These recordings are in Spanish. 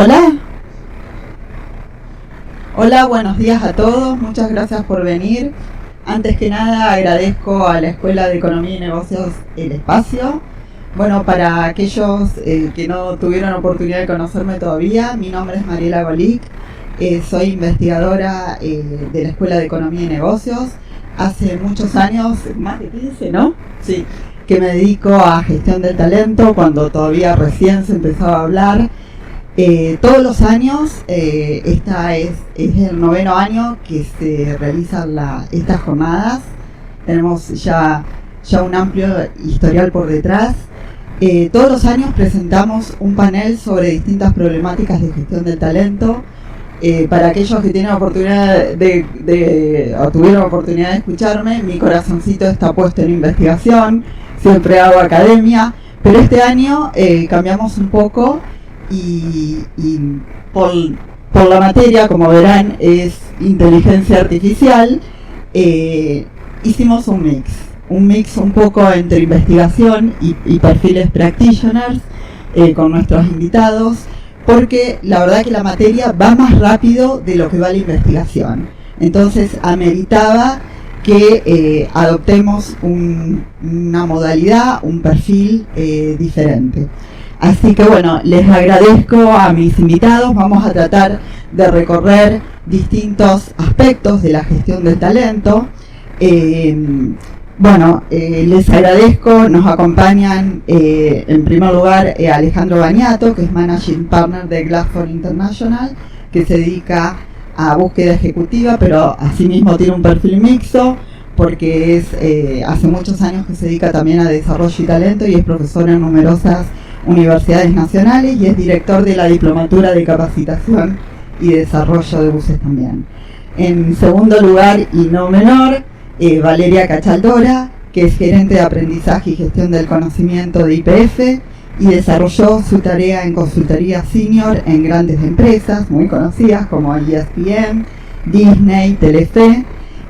Hola. Hola, buenos días a todos. Muchas gracias por venir. Antes que nada, agradezco a la Escuela de Economía y Negocios el espacio. Bueno, para aquellos que no tuvieron oportunidad de conocerme todavía, mi nombre es Mariela Golic. Soy investigadora de la Escuela de Economía y Negocios. Hace muchos años, más de 15, ¿no? Sí, que me dedico a gestión del talento, cuando todavía recién se empezaba a hablar. Todos los años, esta es el 9º año que se realizan estas jornadas. Tenemos ya un amplio historial por detrás. Todos los años presentamos un panel sobre distintas problemáticas de gestión del talento. Para aquellos que tienen oportunidad o tuvieron oportunidad de escucharme, mi corazoncito está puesto en investigación, siempre hago academia, pero este año cambiamos un poco y por la materia, como verán, es inteligencia artificial. Hicimos un mix un poco entre investigación y perfiles practitioners con nuestros invitados, porque la verdad que la materia va más rápido de lo que va la investigación. Entonces ameritaba que adoptemos una modalidad, un perfil diferente. Así que bueno, les agradezco a mis invitados. Vamos a tratar de recorrer distintos aspectos de la gestión del talento. Les agradezco, nos acompañan en primer lugar Alejandro Bañato, que es Managing Partner de Glassdoor International, que se dedica a búsqueda ejecutiva, pero asimismo tiene un perfil mixto, porque hace muchos años que se dedica también a desarrollo y talento y es profesor en numerosas universidades nacionales y es director de la Diplomatura de Capacitación y Desarrollo de Buses también. En segundo lugar, y no menor, Valeria Cachaldora, que es gerente de aprendizaje y gestión del conocimiento de YPF y desarrolló su tarea en consultoría senior en grandes empresas muy conocidas como ESPN, Disney, Telefe,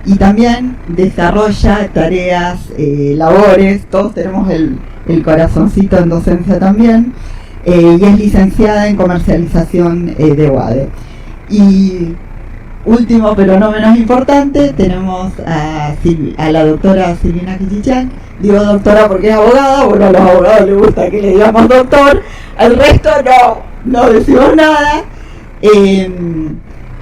y también desarrolla tareas, labores. Todos tenemos el corazoncito en docencia también, y es licenciada en comercialización de UADE. Y último, pero no menos importante, tenemos a la doctora Silvina Kichichan. Digo doctora porque es abogada. Bueno, a los abogados les gusta que le digamos doctor, al resto no decimos nada.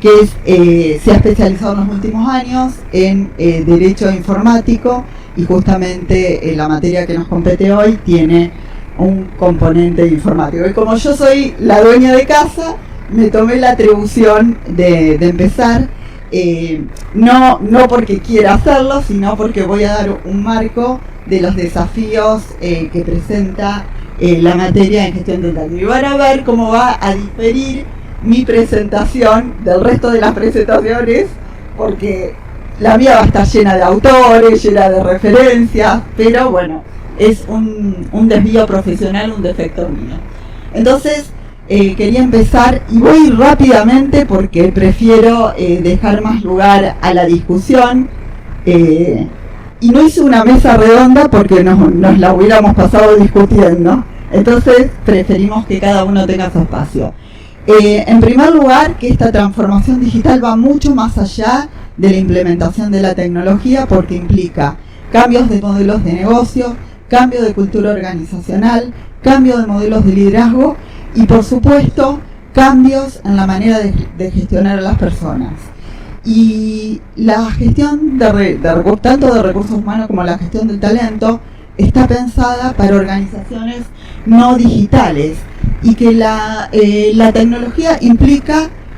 Se ha especializado en los últimos años en Derecho Informático, y justamente la materia que nos compete hoy tiene un componente informático. Y como yo soy la dueña de casa, me tomé la atribución de empezar, no porque quiera hacerlo, sino porque voy a dar un marco de los desafíos que presenta la materia en gestión del talento. Y van a ver cómo va a diferir mi presentación del resto de las presentaciones, porque la mía va a estar llena de autores, llena de referencias, pero bueno, es un desvío profesional, un defecto mío. Entonces, quería empezar, y voy rápidamente porque prefiero dejar más lugar a la discusión, y no hice una mesa redonda porque nos la hubiéramos pasado discutiendo. Entonces preferimos que cada uno tenga su espacio. En primer lugar, que esta transformación digital va mucho más allá de la implementación de la tecnología, porque implica cambios de modelos de negocio, cambio de cultura organizacional, cambio de modelos de liderazgo y, por supuesto, cambios en la manera de gestionar a las personas. Y la gestión tanto de recursos humanos como la gestión del talento está pensada para organizaciones no digitales, y que la tecnología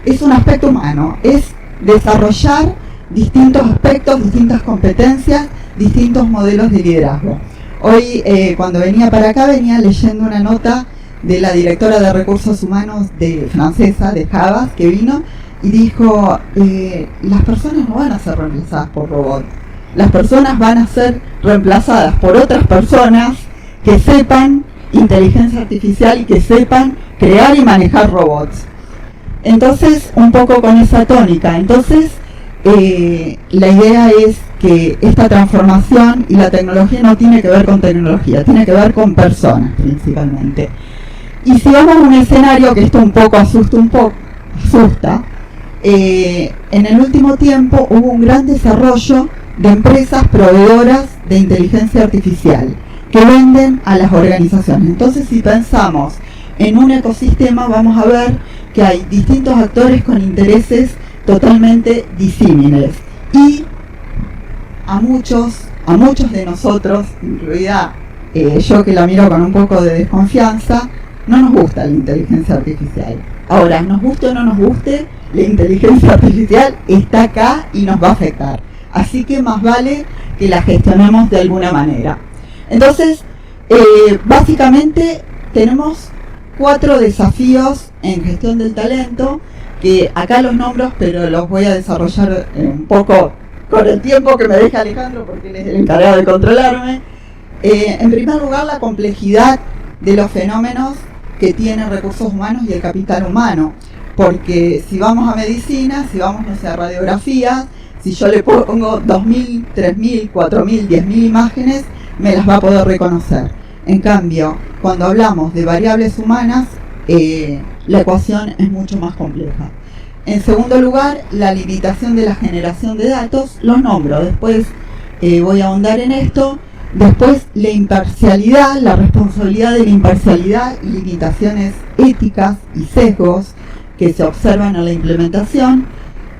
es un aspecto humano, es desarrollar distintos aspectos, distintas competencias, distintos modelos de liderazgo. Hoy, cuando venía para acá, venía leyendo una nota de la directora de recursos humanos francesa de Havas, que vino y dijo, las personas no van a ser reemplazadas por robots, las personas van a ser reemplazadas por otras personas que sepan inteligencia artificial y que sepan crear y manejar robots. Entonces, un poco con esa tónica. Entonces, la idea es que esta transformación y la tecnología no tiene que ver con tecnología, tiene que ver con personas principalmente. Y si vamos a un escenario que esto un poco asusta, en el último tiempo hubo un gran desarrollo de empresas proveedoras de inteligencia artificial que venden a las organizaciones. Entonces, si pensamos en un ecosistema, vamos a ver que hay distintos actores con intereses totalmente disímiles. Y a muchos de nosotros, incluida yo que la miro con un poco de desconfianza, no nos gusta la inteligencia artificial. Ahora, nos guste o no nos guste, la inteligencia artificial está acá y nos va a afectar. Así que más vale que la gestionemos de alguna manera. Entonces, básicamente tenemos 4 desafíos en gestión del talento, que acá los nombro, pero los voy a desarrollar un poco con el tiempo que me deja Alejandro, porque él es el encargado de controlarme. En primer lugar, la complejidad de los fenómenos que tienen recursos humanos y el capital humano, porque si vamos a medicina, si vamos, no sé, a radiografía, si yo le pongo 2.000, 3.000, 4.000, 10.000 imágenes, me las va a poder reconocer. En cambio, cuando hablamos de variables humanas, la ecuación es mucho más compleja. En segundo lugar, la limitación de la generación de datos, los nombro, después voy a ahondar en esto. Después, la imparcialidad, la responsabilidad de la imparcialidad y limitaciones éticas y sesgos que se observan en la implementación.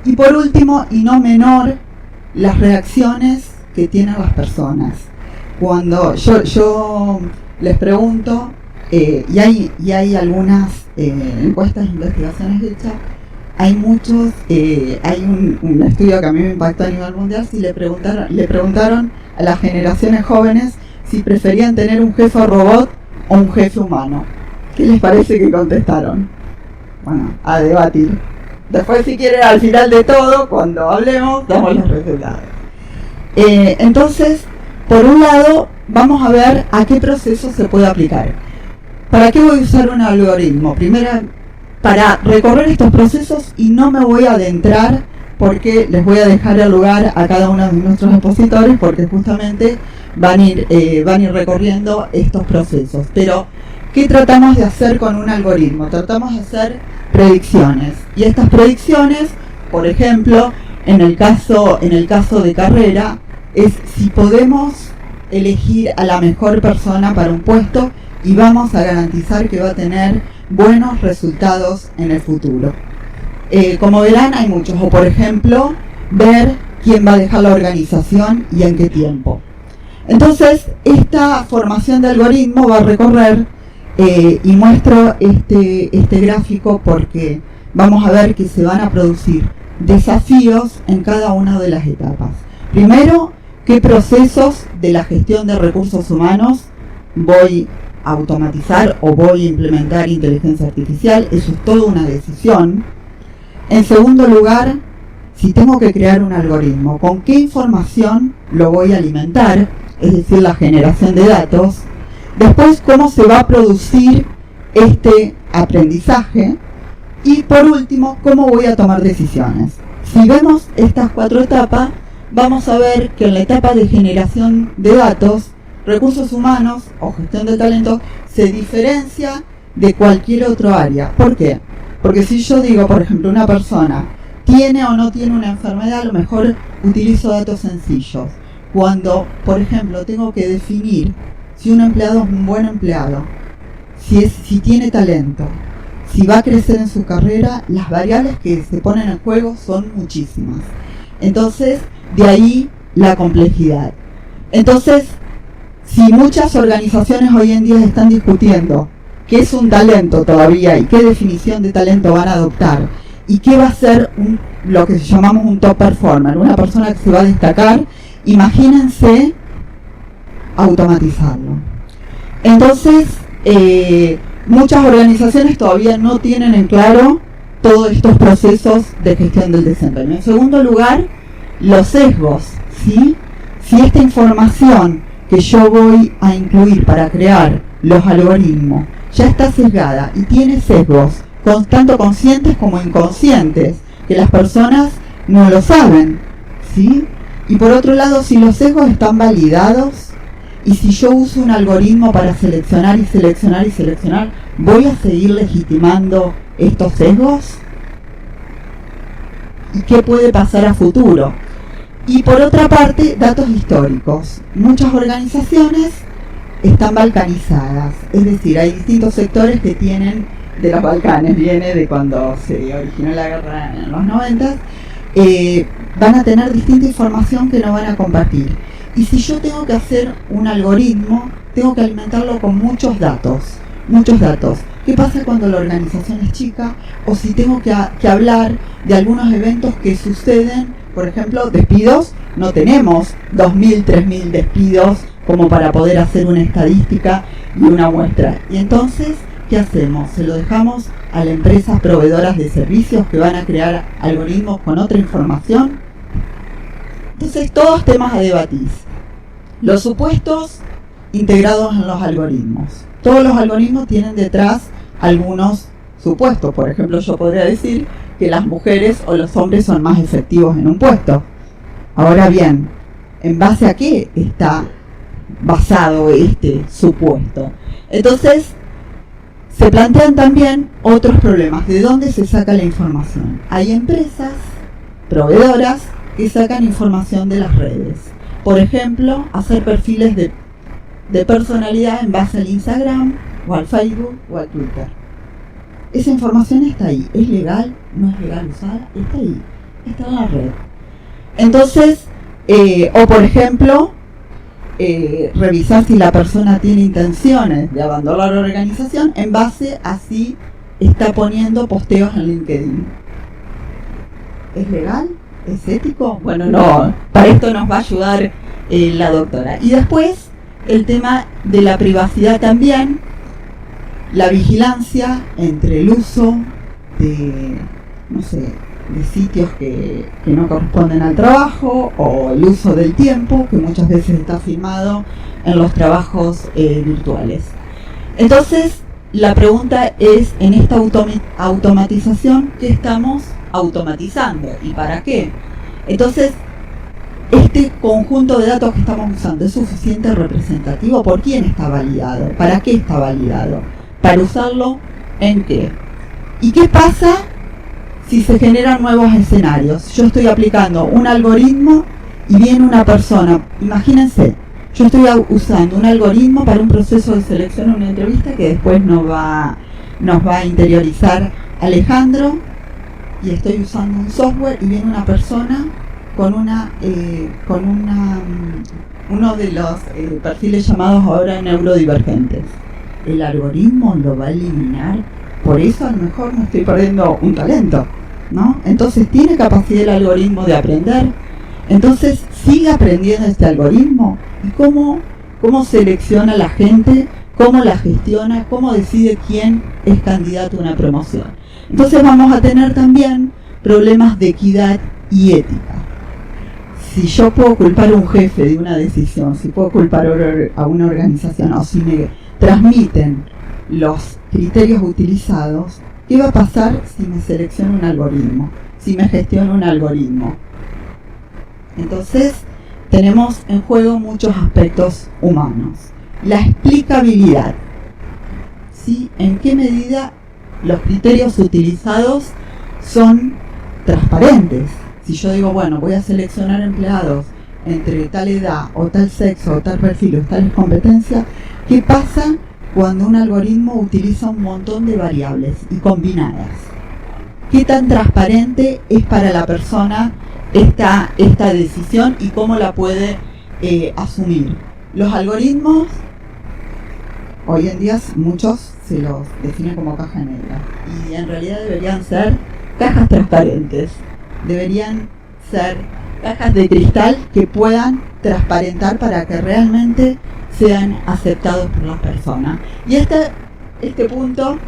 Y por último, y no menor, las reacciones que tienen las personas. Cuando yo les pregunto, y hay algunas encuestas e investigaciones hechas, hay muchos, hay un estudio que a mí me impactó a nivel mundial, si le preguntaron a las generaciones jóvenes si preferían tener un jefe robot o un jefe humano. ¿Qué les parece que contestaron? Bueno, a debatir. Después, si quieren, al final de todo, cuando hablemos, damos los resultados. Entonces, por un lado, vamos a ver a qué proceso se puede aplicar. ¿Para qué voy a usar un algoritmo? Primero, para recorrer estos procesos, y no me voy a adentrar porque les voy a dejar el lugar a cada uno de nuestros expositores, porque justamente van a ir recorriendo estos procesos. Pero, ¿qué tratamos de hacer con un algoritmo? Tratamos de hacer predicciones. Y estas predicciones, por ejemplo, en el caso de carrera, es si podemos elegir a la mejor persona para un puesto y vamos a garantizar que va a tener buenos resultados en el futuro. Como verán, hay muchos. O por ejemplo, ver quién va a dejar la organización y en qué tiempo. Entonces, esta formación de algoritmo va a recorrer, y muestro este gráfico porque vamos a ver que se van a producir desafíos en cada una de las etapas. Primero, qué procesos de la gestión de recursos humanos voy a automatizar o voy a implementar inteligencia artificial. Eso es toda una decisión. En segundo lugar, si tengo que crear un algoritmo, ¿con qué información lo voy a alimentar? Es decir, la generación de datos. Después, cómo se va a producir este aprendizaje. Y por último, cómo voy a tomar decisiones. Si vemos estas 4 etapas, vamos a ver que en la etapa de generación de datos, recursos humanos o gestión de talento se diferencia de cualquier otro área. ¿Por qué? Porque si yo digo, por ejemplo, una persona tiene o no tiene una enfermedad, a lo mejor utilizo datos sencillos. Cuando, por ejemplo, tengo que definir si un empleado es un buen empleado, si tiene talento, si va a crecer en su carrera, las variables que se ponen en juego son muchísimas. Entonces, de ahí la complejidad. Entonces, si muchas organizaciones hoy en día están discutiendo qué es un talento todavía y qué definición de talento van a adoptar y qué va a ser lo que llamamos un top performer, una persona que se va a destacar, imagínense automatizarlo. Entonces, muchas organizaciones todavía no tienen en claro todos estos procesos de gestión del desempeño. En segundo lugar, los sesgos, ¿sí? Si esta información que yo voy a incluir para crear los algoritmos ya está sesgada y tiene sesgos, tanto conscientes como inconscientes, que las personas no lo saben, ¿sí? Y por otro lado, si los sesgos están validados, Y si yo uso un algoritmo para seleccionar y seleccionar y seleccionar, ¿voy a seguir legitimando estos sesgos? ¿Y qué puede pasar a futuro? Y por otra parte, datos históricos. Muchas organizaciones están balcanizadas, es decir, hay distintos sectores que tienen, de los Balcanes, viene de cuando se originó la guerra en los 90, van a tener distinta información que no van a compartir. Y si yo tengo que hacer un algoritmo, tengo que alimentarlo con muchos datos. ¿Qué pasa cuando la organización es chica? O si tengo que hablar de algunos eventos que suceden, por ejemplo, despidos, no tenemos 2.000, 3.000 despidos como para poder hacer una estadística y una muestra. Y entonces, ¿qué hacemos? Se lo dejamos a las empresas proveedoras de servicios que van a crear algoritmos con otra información. Entonces, todos temas a debatir. Los supuestos integrados en los algoritmos. Todos los algoritmos tienen detrás algunos supuestos. Por ejemplo, yo podría decir que las mujeres o los hombres son más efectivos en un puesto. Ahora bien, ¿en base a qué está basado este supuesto? Entonces, se plantean también otros problemas. ¿De dónde se saca la información? Hay empresas proveedoras que sacan información de las redes. Por ejemplo, hacer perfiles de personalidad en base al Instagram, o al Facebook, o al Twitter. Esa información está ahí. ¿Es legal? ¿No es legal usarla? Está ahí. Está en la red. Entonces, o por ejemplo, revisar si la persona tiene intenciones de abandonar la organización en base a si está poniendo posteos en LinkedIn. ¿Es legal? ¿Es ético? Bueno, no. Para esto nos va a ayudar la doctora. Y después, el tema de la privacidad también, la vigilancia entre el uso de, no sé, de sitios que no corresponden al trabajo, o el uso del tiempo, que muchas veces está filmado en los trabajos virtuales. Entonces, la pregunta es, en esta automatización, ¿qué estamos automatizando? ¿Y para qué? Entonces, este conjunto de datos que estamos usando, ¿es suficiente representativo? ¿Por quién está validado? ¿Para qué está validado? ¿Para usarlo en qué? ¿Y qué pasa si se generan nuevos escenarios? Yo estoy aplicando un algoritmo y viene una persona. Imagínense, yo estoy usando un algoritmo para un proceso de selección en una entrevista que después nos va a interiorizar Alejandro, y estoy usando un software y viene una persona con uno de los perfiles llamados ahora neurodivergentes. El algoritmo lo va a eliminar, por eso a lo mejor me estoy perdiendo un talento, ¿no? Entonces, ¿tiene capacidad el algoritmo de aprender? Entonces, ¿sigue aprendiendo este algoritmo? ¿Y cómo selecciona la gente? ¿Cómo la gestiona? ¿Cómo decide quién es candidato a una promoción? Entonces vamos a tener también problemas de equidad y ética. Si yo puedo culpar a un jefe de una decisión, si puedo culpar a una organización, o si me transmiten los criterios utilizados, ¿qué va a pasar si me selecciono un algoritmo? Si me gestiono un algoritmo. Entonces, tenemos en juego muchos aspectos humanos. La explicabilidad. ¿Sí? ¿En qué medida los criterios utilizados son transparentes? Si yo digo, bueno, voy a seleccionar empleados entre tal edad, o tal sexo, o tal perfil, o tales competencias, ¿qué pasa cuando un algoritmo utiliza un montón de variables y combinadas? ¿Qué tan transparente es para la persona esta decisión y cómo la puede asumir? Los algoritmos, hoy en día muchos se los definen como caja negra, y en realidad deberían ser cajas transparentes, deberían ser cajas de cristal que puedan transparentar para que realmente sean aceptados por las personas. Y este punto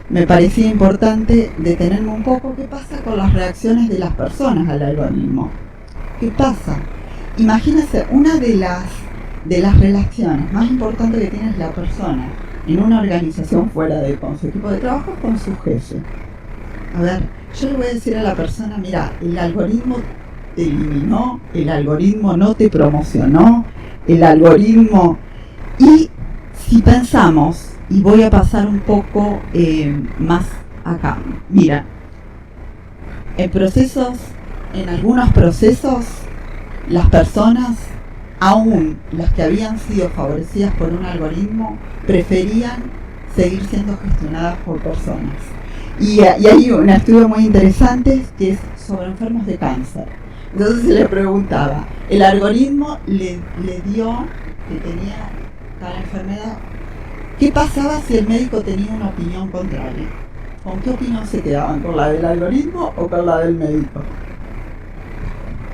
me parecía importante detenerme un poco. ¿Qué pasa con las reacciones de las personas al algoritmo? ¿Qué pasa? Imagínense, una de las relaciones más importantes que tiene la persona en una organización fuera de con su equipo de trabajo es con su jefe. A ver, yo le voy a decir a la persona, mira, el algoritmo te eliminó, el algoritmo no te promocionó, el algoritmo Y si pensamos, y voy a pasar un poco más acá, mira, en algunos procesos, las personas, aún las que habían sido favorecidas por un algoritmo, preferían seguir siendo gestionadas por personas. Y hay un estudio muy interesante que es sobre enfermos de cáncer. Entonces se le preguntaba, el algoritmo le dio que tenía tal enfermedad, ¿qué pasaba si el médico tenía una opinión contraria? ¿Con qué opinión se quedaban? ¿Con la del algoritmo o con la del médico?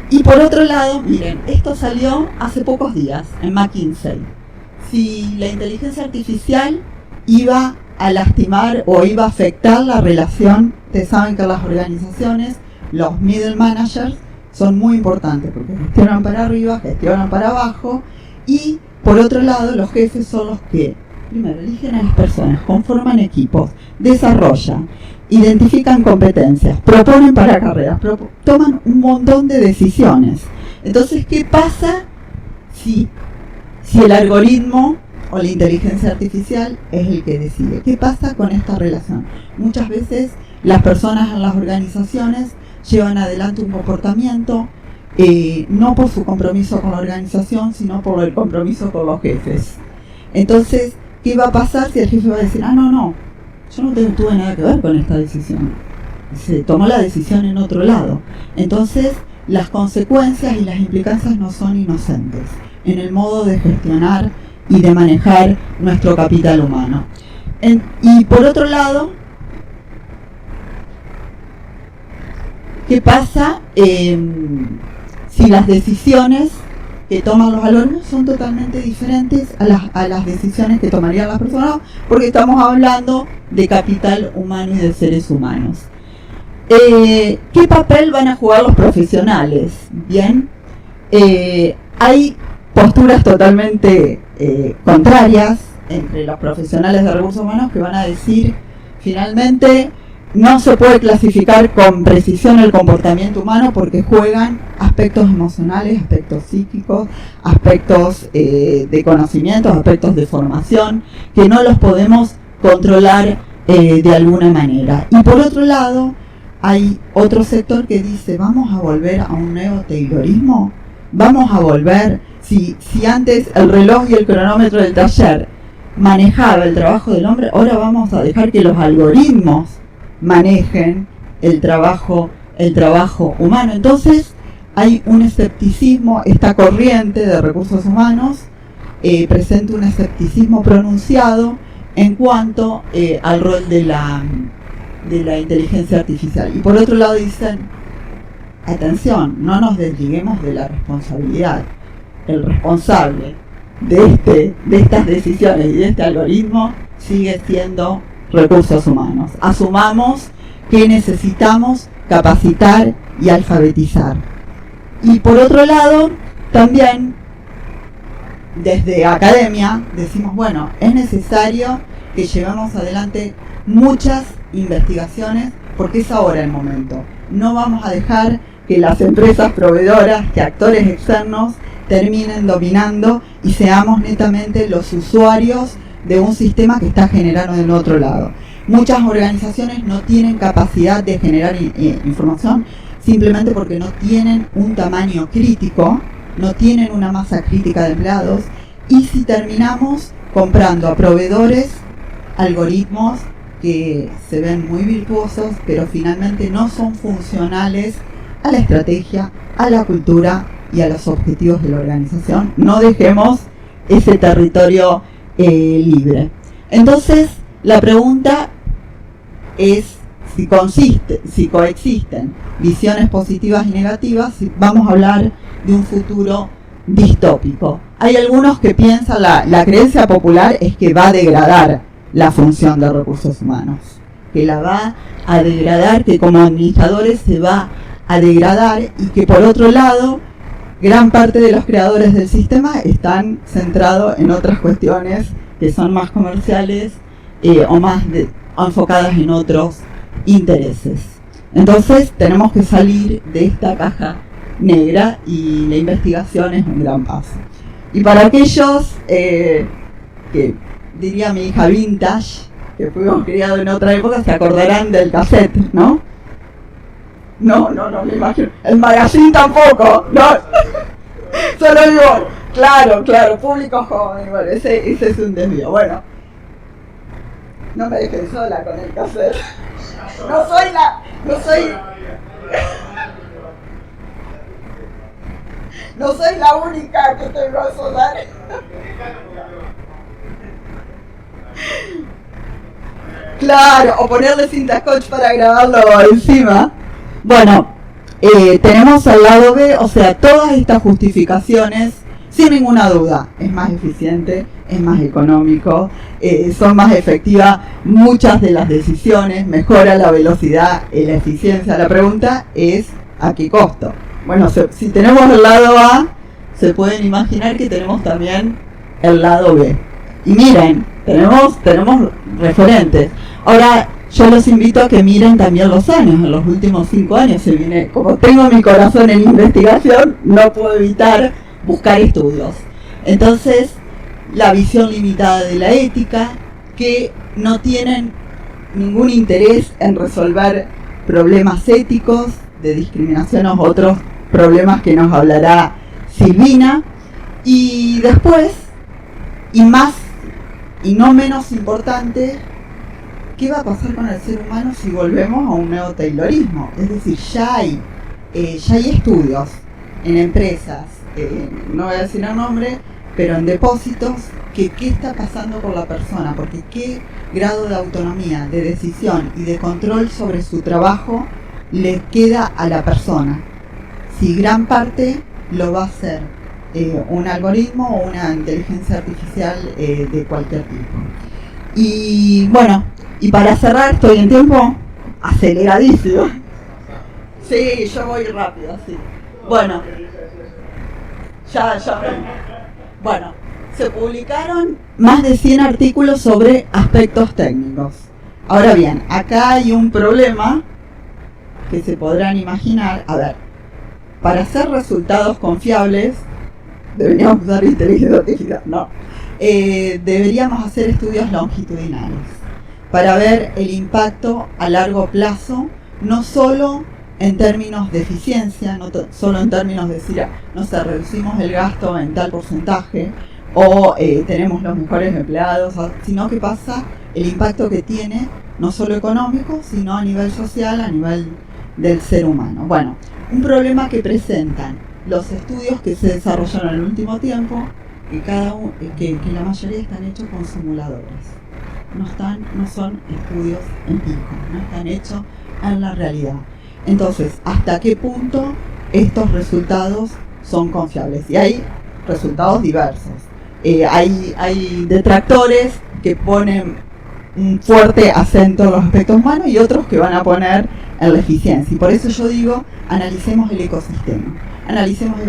Y por otro lado, miren, esto salió hace pocos días en McKinsey. Si la inteligencia artificial iba a lastimar o iba a afectar la relación, ustedes saben que las organizaciones, los middle managers, son muy importantes porque gestionan para arriba, gestionan para abajo, y por otro lado los jefes son los que primero eligen a las personas, conforman equipos, desarrollan, identifican competencias, proponen para carreras, toman un montón de decisiones. Entonces, ¿qué pasa si el algoritmo o la inteligencia artificial es el que decide? ¿Qué pasa con esta relación? Muchas veces las personas en las organizaciones llevan adelante un comportamiento no por su compromiso con la organización, sino por el compromiso con los jefes. Entonces, ¿qué va a pasar si el jefe va a decir, no, yo no tuve nada que ver con esta decisión? Se tomó la decisión en otro lado. Entonces, las consecuencias y las implicancias no son inocentes en el modo de gestionar y de manejar nuestro capital humano. Y por otro lado, ¿qué pasa si las decisiones que toman los algoritmos son totalmente diferentes a las decisiones que tomarían las personas? Porque estamos hablando de capital humano y de seres humanos. ¿Qué papel van a jugar los profesionales? Bien, hay posturas totalmente contrarias entre los profesionales de recursos humanos que van a decir, finalmente, no se puede clasificar con precisión el comportamiento humano porque juegan aspectos emocionales, aspectos psíquicos, aspectos de conocimientos, aspectos de formación, que no los podemos controlar de alguna manera. Y por otro lado, hay otro sector que dice, ¿vamos a volver a un neo-taylorismo? ¿Vamos a volver? Si antes el reloj y el cronómetro del taller manejaba el trabajo del hombre, ahora vamos a dejar que los algoritmos manejen el trabajo humano. Entonces hay un escepticismo, esta corriente de recursos humanos presenta un escepticismo pronunciado en cuanto al rol de la inteligencia artificial. Y por otro lado dicen, atención, no nos desliguemos de la responsabilidad. El responsable de estas decisiones y de este algoritmo sigue siendo recursos humanos. Asumamos que necesitamos capacitar y alfabetizar. Y por otro lado, también desde academia decimos, bueno, es necesario que llevemos adelante muchas investigaciones porque es ahora el momento. No vamos a dejar que las empresas proveedoras, que actores externos terminen dominando y seamos netamente los usuarios de un sistema que está generado del otro lado. Muchas organizaciones no tienen capacidad de generar información simplemente porque no tienen un tamaño crítico, no tienen una masa crítica de empleados, y si terminamos comprando a proveedores algoritmos que se ven muy virtuosos, pero finalmente no son funcionales a la estrategia, a la cultura y a los objetivos de la organización. No dejemos ese territorio libre. Entonces, la pregunta es si coexisten visiones positivas y negativas, si vamos a hablar de un futuro distópico. Hay algunos que piensan, la creencia popular es que va a degradar la función de recursos humanos, que la va a degradar, que como administradores se va a degradar, y que por otro lado gran parte de los creadores del sistema están centrados en otras cuestiones que son más comerciales o más enfocadas en otros intereses. Entonces tenemos que salir de esta caja negra y la investigación es un gran paso. Y para aquellos que diría mi hija vintage, que fuimos criados en otra época, se acordarán del cassette, ¿no? No, me imagino. El magazine tampoco, ¿no? Solo digo, claro, público joven, bueno, ese es un desvío. Bueno, no me dejen sola con el cassette. No soy la única que tengo esos datos. Claro, o ponerle cinta scotch para grabarlo encima. Bueno, tenemos el lado B, o sea, todas estas justificaciones, sin ninguna duda, es más eficiente, es más económico, son más efectivas muchas de las decisiones, mejora la velocidad y la eficiencia. La pregunta es, ¿a qué costo? Bueno, si tenemos el lado A, se pueden imaginar que tenemos también el lado B. Y miren, tenemos referentes. Ahora, yo los invito a que miren también los años. En los últimos 5 años se viene, como tengo mi corazón en investigación, no puedo evitar buscar estudios. Entonces, la visión limitada de la ética, que no tienen ningún interés en resolver problemas éticos de discriminación o otros problemas que nos hablará Silvina. Y después, y más y no menos importante, ¿qué va a pasar con el ser humano si volvemos a un nuevo taylorismo? Es decir, ya hay estudios en empresas, no voy a decir el nombre, pero en depósitos, que qué está pasando con la persona, porque qué grado de autonomía, de decisión y de control sobre su trabajo le queda a la persona. Si gran parte lo va a hacer un algoritmo o una inteligencia artificial de cualquier tipo. Y bueno, y para cerrar, estoy en tiempo aceleradísimo. Sí, yo voy rápido, sí. Bueno, ya. Bueno, se publicaron más de 100 artículos sobre aspectos técnicos. Ahora bien, acá hay un problema que se podrán imaginar. A ver, para hacer resultados confiables, deberíamos usar inteligencia artificial, no. Deberíamos hacer estudios longitudinales para ver el impacto a largo plazo, no solo en términos de eficiencia, no solo en términos de decir, no sé, reducimos el gasto en tal porcentaje o tenemos los mejores empleados, sino que pasa el impacto que tiene, no solo económico, sino a nivel social, a nivel del ser humano. Bueno, un problema que presentan los estudios que se desarrollaron en el último tiempo, que la mayoría están hechos con simuladores. No son estudios empíricos, no están hechos en la realidad. Entonces, ¿hasta qué punto estos resultados son confiables? Y hay resultados diversos. Hay detractores que ponen un fuerte acento en los aspectos humanos y otros que van a poner en la eficiencia. Y por eso yo digo, analicemos el ecosistema. Analicemos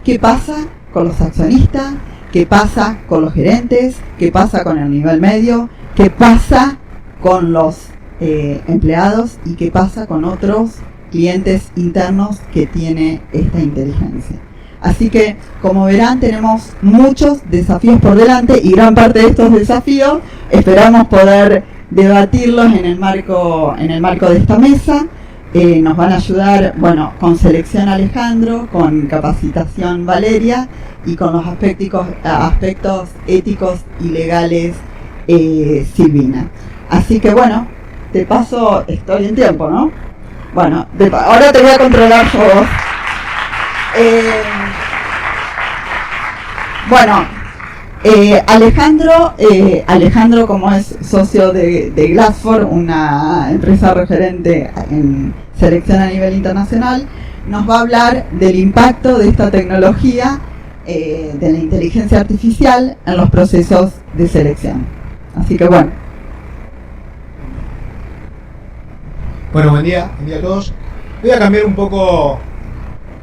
qué pasa con los accionistas, qué pasa con los gerentes, qué pasa con el nivel medio, qué pasa con los empleados y qué pasa con otros clientes internos que tiene esta inteligencia. Así que, como verán, tenemos muchos desafíos por delante y gran parte de estos desafíos esperamos poder debatirlos en el marco de esta mesa. Nos van a ayudar, bueno, con selección Alejandro, con capacitación Valeria y con los aspectos éticos y legales Silvina. Así que bueno, de paso estoy en tiempo, ¿no? Bueno, ahora te voy a controlar yo. Alejandro, como es socio de Glassfor, una empresa referente en selección a nivel internacional, nos va a hablar del impacto de esta tecnología, de la inteligencia artificial en los procesos de selección. Así que bueno. Bueno, buen día a todos. Voy a cambiar un poco,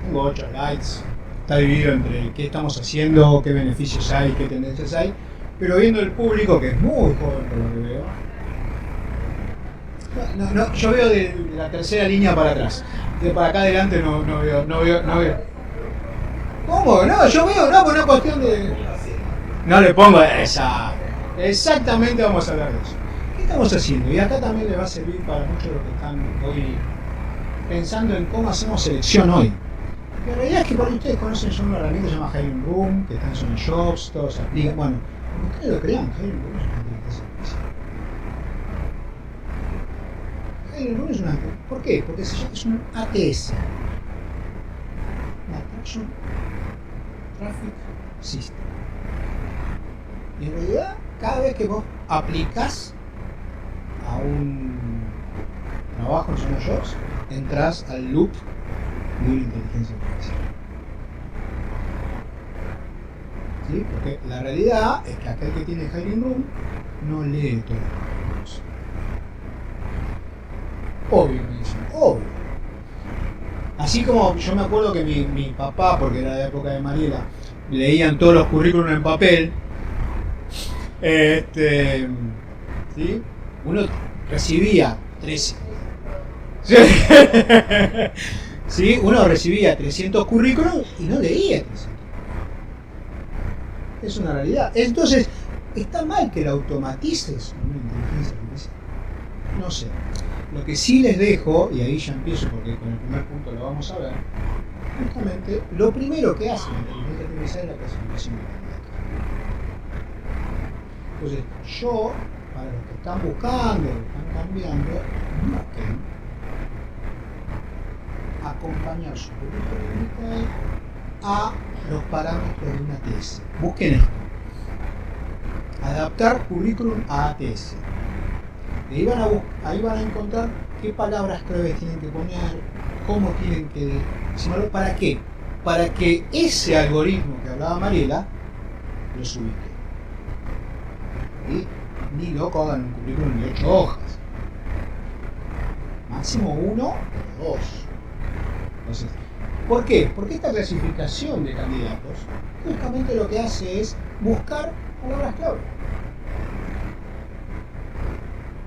tengo 8 slides. Está dividido entre qué estamos haciendo, qué beneficios hay, qué tendencias hay, pero viendo el público, que es muy joven por lo que veo. Yo veo de la tercera línea para atrás. De para acá adelante no veo. ¿Cómo? No, yo veo, no, por una cuestión de... No le pongo esa. Exactamente, vamos a hablar de eso. ¿Qué estamos haciendo? Y acá también le va a servir para muchos de los que están hoy pensando en cómo hacemos selección hoy. La realidad es que por ahí ustedes conocen ya una herramienta que se llama Hiring Room, que está en Sony Jobs, todos se aplican. Bueno, como ustedes lo crean, Hiring Room es una inteligencia artificial. Hiring Room es una. ¿Por qué? Porque es un ATS. Una Attraction Traffic System. Y en realidad, cada vez que vos aplicás a un trabajo en Sony Jobs, entras al loop de una inteligencia artificial. ¿Sí? Porque la realidad es que aquel que tiene Hiring Room no lee todos los recursos. Obvio, me dicen, obvio. Así como yo me acuerdo que mi papá, porque era de la época de Mariela, leían todos los currículums en papel. ¿Sí? Uno recibía 13. ¿Sí? Uno recibía 300 currículums y no leía 300. Es una realidad. Entonces, está mal que la automatices una inteligencia artificial. No sé. Lo que sí les dejo, y ahí ya empiezo porque con el primer punto lo vamos a ver, justamente lo primero que hace la inteligencia artificial es la clasificación de candidatos. Entonces, yo, para los que están buscando, los que están cambiando, busquen acompañar su currículum a los parámetros de una ATS. Busquen esto. Adaptar currículum a ATS. Y ahí van a encontrar qué palabras claves tienen que poner, cómo tienen que decirlo, ¿para qué? Para que ese algoritmo que hablaba Mariela los ubique. ¿Sí? Ni loco hagan un currículum de 8 hojas. Máximo 1 o 2. Entonces, ¿por qué? Porque esta clasificación de candidatos justamente lo que hace es buscar palabras clave.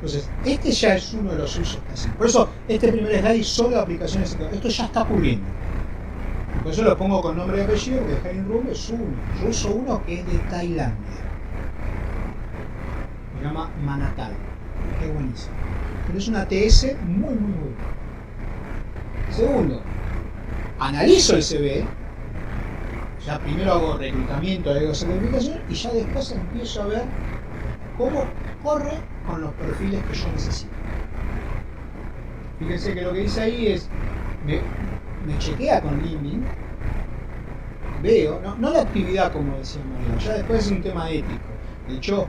Entonces, este ya es uno de los usos que hacen. Por eso, este primer slide solo aplicaciones. Esto ya está ocurriendo. Por eso lo pongo con nombre y apellido, porque Hiring Room es uno. Yo uso uno que es de Tailandia. Se llama Manatal. Qué buenísimo. Pero es una ATS muy, muy buena. Segundo, analizo el CV. Ya primero hago reclutamiento, hago certificación y ya después empiezo a ver cómo corre con los perfiles que yo necesito. Fíjense que lo que dice ahí es, me chequea con LinkedIn, veo, no la actividad como decía María, ya después es un tema ético. De hecho,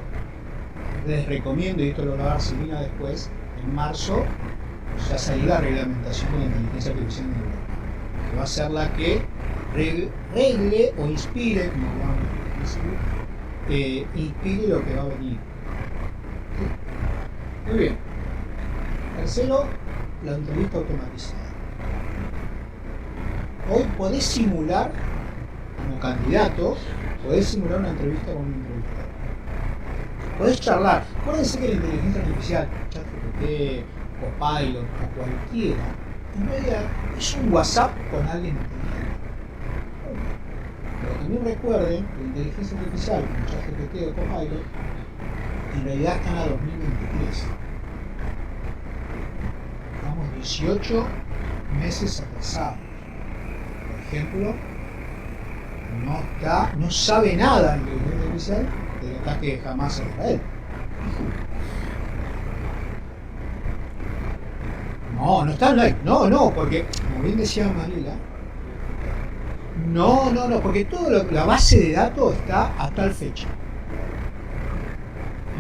les recomiendo, y esto lo va a dar Silvina después, en marzo ya salió la reglamentación de la inteligencia artificial en Europa, que va a ser la que regle o inspire, como vamos a decir, inspire lo que va a venir. Muy bien. Tercero, la entrevista automatizada. Hoy podés simular, como candidato, podés simular una entrevista con un entrevistador. Podés charlar. Acuérdense que la inteligencia artificial, ChatGPT, Copilot o cualquiera, en realidad es un WhatsApp con alguien inteligente. Pero también recuerden que la inteligencia artificial, como ChatGPT o Copilot, en realidad están a 2023. Estamos 18 meses atrasados. Por ejemplo, no sabe nada la inteligencia artificial del ataque de Hamas a Israel. No está online. No, porque, como bien decía Mariela, no, porque toda la base de datos está a tal fecha.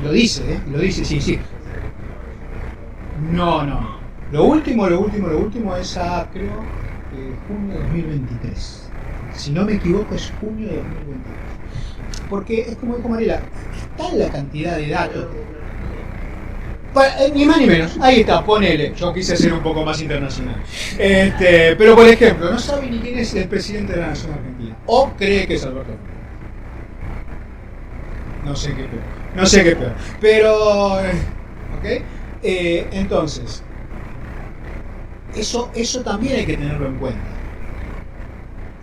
Lo dice, sí. No. Lo último es a, creo, junio de 2023. Si no me equivoco, es junio de 2023. Porque es como dijo Mariela, está la cantidad de datos. Ni más ni menos, ahí está, ponele. Yo quise ser un poco más internacional. Pero por ejemplo, no sabe ni quién es el presidente de la Nación Argentina. O cree que es Alberto Fernández. No sé qué peor. Pero, ¿ok? Entonces, eso también hay que tenerlo en cuenta.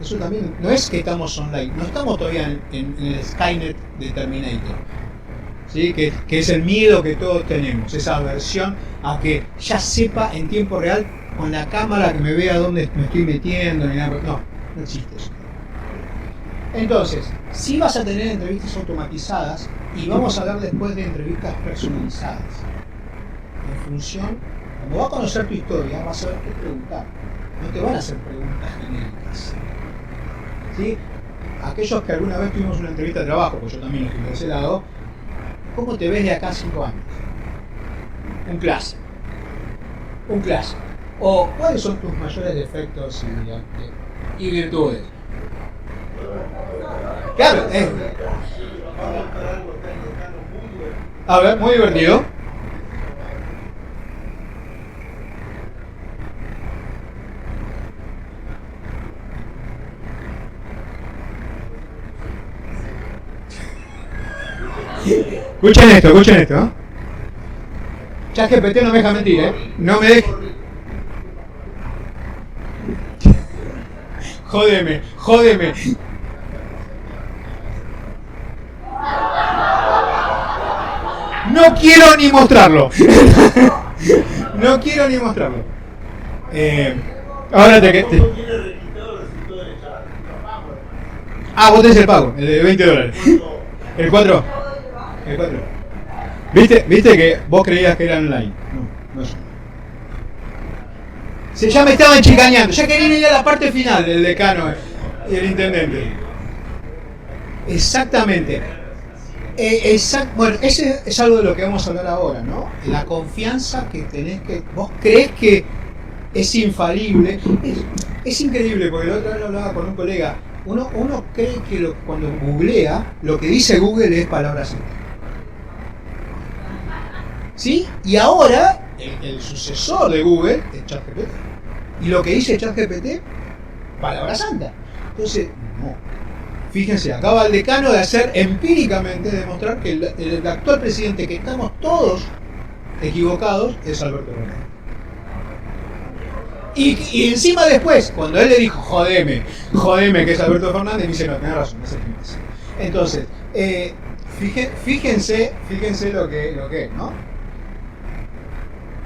Eso también, no es que estamos online, no estamos todavía en el Skynet de Terminator. ¿sí? Que es el miedo que todos tenemos, esa aversión a que ya sepa en tiempo real con la cámara que me vea dónde me estoy metiendo, ni nada. No existe eso. Entonces, sí vas a tener entrevistas automatizadas y vamos a hablar después de entrevistas personalizadas. En función, cuando vas a conocer tu historia, vas a saber qué preguntar. No te van a hacer preguntas genéricas. ¿Sí? Aquellos que alguna vez tuvimos una entrevista de trabajo, pues yo también lo estoy de ese lado, ¿cómo te ves de acá a 5 años? Un clásico. O ¿cuáles son tus mayores defectos y virtudes? Claro, a ver, muy divertido. Escuchen esto, ¿eh? ChatGPT no me deja mentir, ¿eh? No me deja. Jódeme. No quiero ni mostrarlo. Ahora vos tenés el pago, el de $20. El 4. ¿Viste que vos creías que era online? No es. Ya me estaban chicaneando, ya querían ir a la parte final del decano y el intendente. Exactamente. Bueno, ese es algo de lo que vamos a hablar ahora, ¿no? La confianza que tenés que... Vos creés que es infalible. Es increíble, porque la otra vez hablaba con un colega. Uno cree que cuando googlea, lo que dice Google es palabras santas. ¿Sí? Y ahora, el sucesor de Google es ChatGPT. Y lo que dice ChatGPT, palabra santa. Entonces, no. Fíjense, acaba el decano de hacer empíricamente, demostrar que el actual presidente, que estamos todos equivocados, es Alberto Fernández. Y encima después, cuando él le dijo, jodeme, que es Alberto Fernández, me dice, no, tenés razón, no sé qué más. Entonces, fíjense lo que es, ¿no?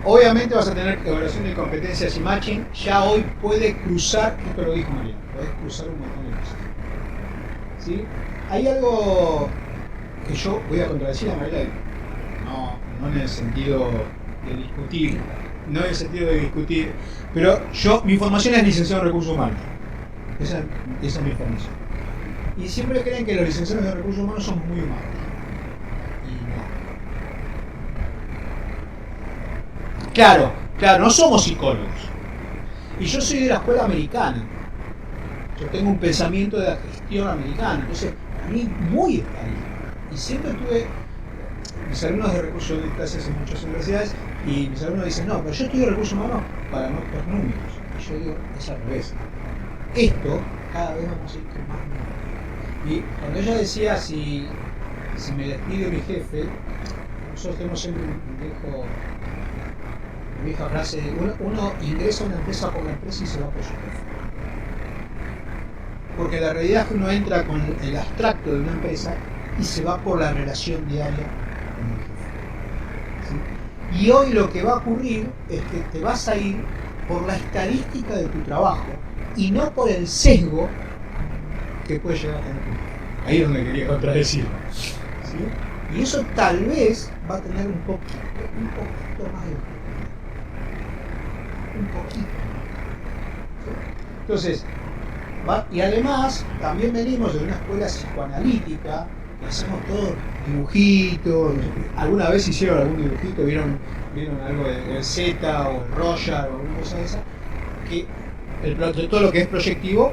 Obviamente vas a tener evaluación de competencias y matching. Ya hoy puede cruzar, esto lo dijo María, puedes cruzar un montón de cosas. ¿Sí? Hay algo que yo voy a contradecir a María, no en el sentido de discutir, pero mi formación es licenciado en recursos humanos. Esa es mi formación. Y siempre creen que los licenciados en recursos humanos somos muy humanos. Claro, no somos psicólogos. Y yo soy de la escuela americana. Yo tengo un pensamiento de la gestión americana. Entonces, a mí muy estadístico. Y siempre tuve mis alumnos de recursos humanos, clases en muchas universidades, y mis alumnos dicen, no, pero yo estudio recursos humanos para nuestros números. Y yo digo, es al revés. Esto, cada vez vamos a ir con más números. Y cuando ella decía, si me despide mi jefe, nosotros tenemos siempre vieja frase, uno ingresa a una empresa por la empresa y se va por su jefe. Porque la realidad es que uno entra con el abstracto de una empresa y se va por la relación diaria con el jefe. ¿Sí? Y hoy lo que va a ocurrir es que te vas a ir por la estadística de tu trabajo y no por el sesgo que puede llegar a tener tu jefe. Ahí es donde quería contradecirlo. ¿Sí? Y eso tal vez va a tener un poquito más de un poquito. Entonces, y además también venimos de una escuela psicoanalítica, que hacemos todos dibujitos. ¿Alguna vez hicieron algún dibujito? ¿Vieron algo del Z o el Roger o alguna cosa de esa? Que todo lo que es proyectivo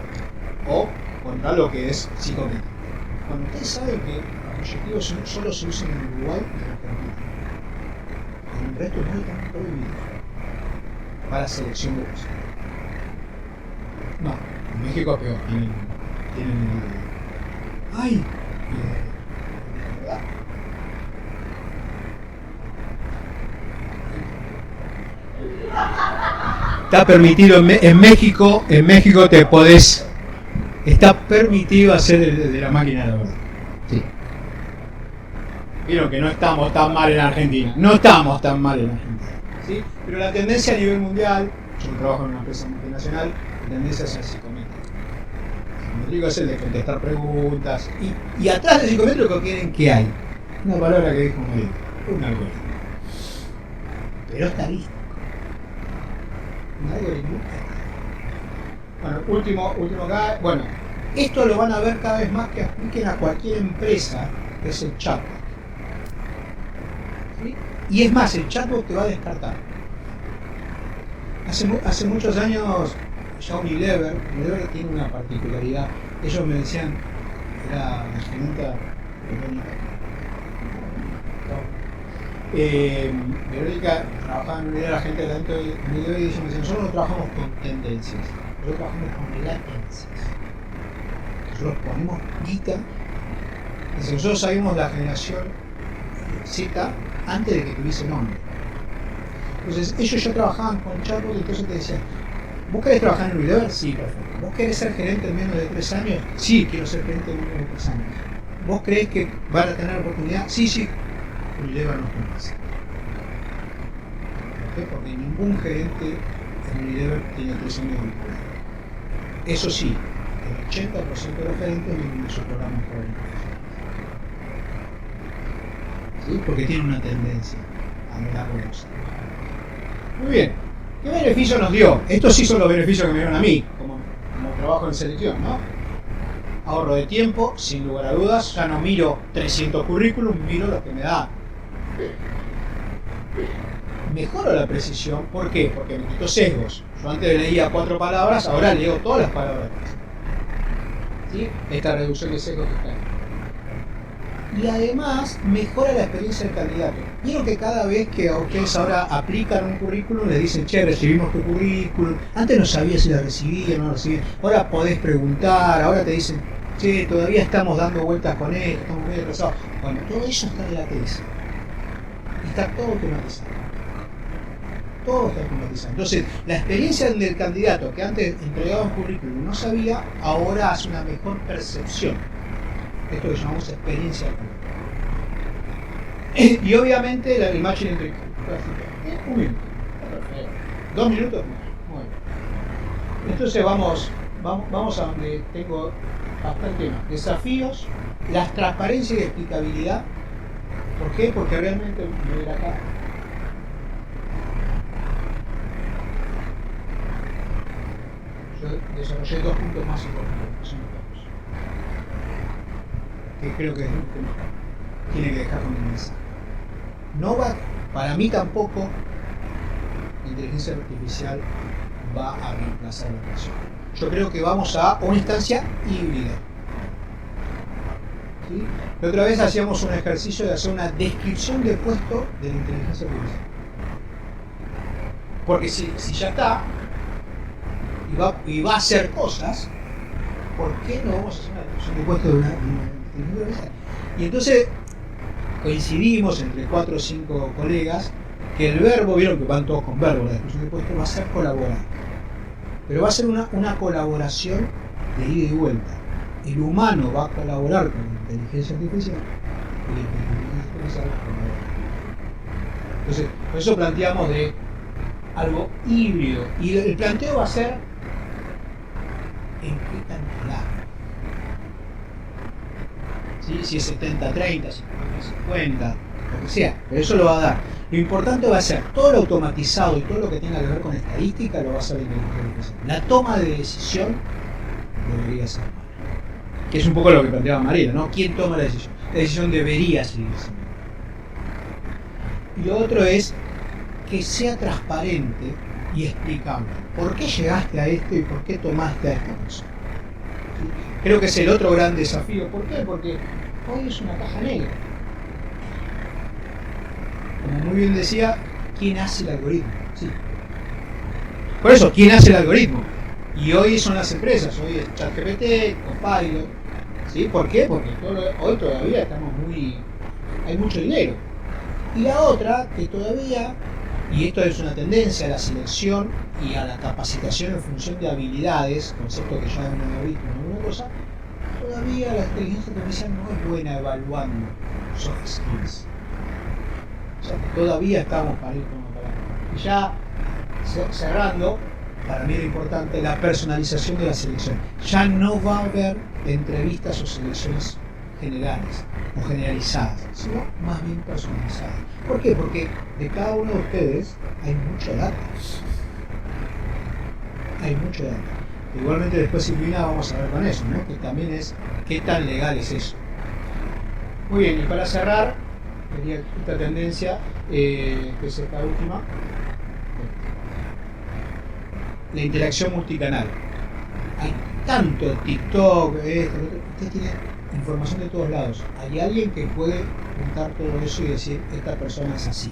o contra lo que es psicométrico. Bueno, ustedes saben que los proyectivos solo se usan en Uruguay y en Argentina. En el resto no están prohibidos para selección de voces. No, en México es peor. Tienen ¡ay! ¿Verdad? Está permitido en México te podés. Está permitido hacer de la máquina de la verdad. Sí. Vieron que no estamos tan mal en Argentina. No estamos tan mal en Argentina. ¿Sí? Pero la tendencia a nivel mundial, yo trabajo en una empresa multinacional, la tendencia es el psicométrico. El psicométrico es el de contestar preguntas. Y atrás del psicométrico quieren que hay. Una palabra que dijo María, un algoritmo. Pero estadístico. Un algoritmo. Bueno, último acá. Bueno, esto lo van a ver cada vez más que apliquen a cualquier empresa, que es el chatbot. ¿Sí? Y es más, el chatbot te va a descartar. Hace muchos años, ya Unilever tiene una particularidad. Ellos me decían, era la gerenta Verónica trabajaba en Unilever, la gente de dentro de Unilever, y me decían, nosotros no trabajamos con tendencias, nosotros trabajamos con latencias. Nosotros ponemos guita. Nosotros sabíamos la generación Z antes de que tuviese nombre. Entonces ellos ya trabajaban con chatbot, y entonces te decían, ¿vos querés trabajar en Unilever? Sí, perfecto. ¿Vos querés ser gerente en menos de 3 años? Sí, quiero ser gerente en menos de 3 años. ¿Vos creés que van a tener oportunidad? Sí, sí. Unilever nos conoce. ¿Por qué? Porque ningún gerente en Unilever tiene 3 años de vinculación. Eso sí, el 80% de los gerentes vienen de su programa joven. ¿Sí? Porque tiene una tendencia a lo largo de los años. Muy bien. ¿Qué beneficio nos dio? Estos sí son los beneficios que me dieron a mí, como trabajo en selección, ¿no? Ahorro de tiempo, sin lugar a dudas. Ya no miro 300 currículums, miro lo que me da. Mejoro la precisión. ¿Por qué? Porque me quito sesgos. Yo antes leía 4 palabras, ahora leo todas las palabras. ¿Sí? Esta reducción de sesgos que está ahí. Y además mejora la experiencia del candidato. Vieron que cada vez que a ustedes ahora aplican un currículum les dicen, che, recibimos tu currículum. Antes no sabías si lo recibían o no lo recibían. Ahora podés preguntar, ahora te dicen, che, todavía estamos dando vueltas con esto, estamos muy atrasados. Bueno, todo eso está en la tesis. Está todo automatizado. Todo está automatizado. Entonces, la experiencia del candidato que antes entregaba un currículum y no sabía, ahora hace una mejor percepción. Esto que llamamos experiencia. Y obviamente el matching entre... un minuto. 2 minutos. Muy bien. Entonces vamos a donde tengo bastante más. Desafíos, las transparencias y explicabilidad. ¿Por qué? Porque realmente voy a ir acá. Yo desarrollé 2 puntos más importantes. Que creo que tiene que dejar con el mensaje. No va, para mí tampoco, la inteligencia artificial va a reemplazar la persona. Yo creo que vamos a una instancia híbrida. ¿Sí? La otra vez hacíamos un ejercicio de hacer una descripción del puesto de la inteligencia artificial. Porque si ya está y va a hacer cosas, ¿por qué no vamos a hacer una descripción del puesto de una y entonces coincidimos entre 4 o 5 colegas que el verbo, vieron que van todos con verbo, la descripción de puesto va a ser colaborar, pero va a ser una colaboración de ida y vuelta. El humano va a colaborar con la inteligencia artificial y la inteligencia artificial colaborar. Entonces, por eso planteamos de algo híbrido, y el planteo va a ser en qué cantidad. ¿Sí? Si es 70-30, 50-50, lo que sea, pero eso lo va a dar. Lo importante va a ser todo lo automatizado y todo lo que tenga que ver con estadística lo va a hacer la inteligencia artificial. La toma de decisión debería ser humana, que es un poco lo que planteaba María, ¿no? ¿Quién toma la decisión? La decisión debería seguirse. Y lo otro es que sea transparente y explicable. ¿Por qué llegaste a esto y por qué tomaste a esta persona? Creo que es el otro gran desafío. ¿Por qué? Porque hoy es una caja negra. Como muy bien decía, ¿quién hace el algoritmo? Sí. Por eso, ¿quién hace el algoritmo? Y hoy son las empresas, hoy es ChatGPT, Copilot. ¿Sí? ¿Por qué? Porque hoy todavía estamos hay mucho dinero. Y la otra, que todavía, y esto es una tendencia a la selección y a la capacitación en función de habilidades, concepto que ya hemos visto en alguna cosa, todavía la inteligencia artificial no es buena evaluando soft skills. O sea, todavía estamos para ir como para. Y ya cerrando, para mí era importante la personalización de la selección. Ya no va a haber entrevistas o selecciones generales o generalizadas, sino más bien personalizadas. ¿Por qué? Porque de cada uno de ustedes hay mucho data. Hay mucho data. Igualmente después, Silvina, vamos a ver con eso, ¿no? Que también es qué tan legal es eso. Muy bien, y para cerrar, quería esta tendencia, que es esta última, la interacción multicanal. Hay tanto TikTok, usted tiene información de todos lados. Hay alguien que puede juntar todo eso y decir, esta persona es así.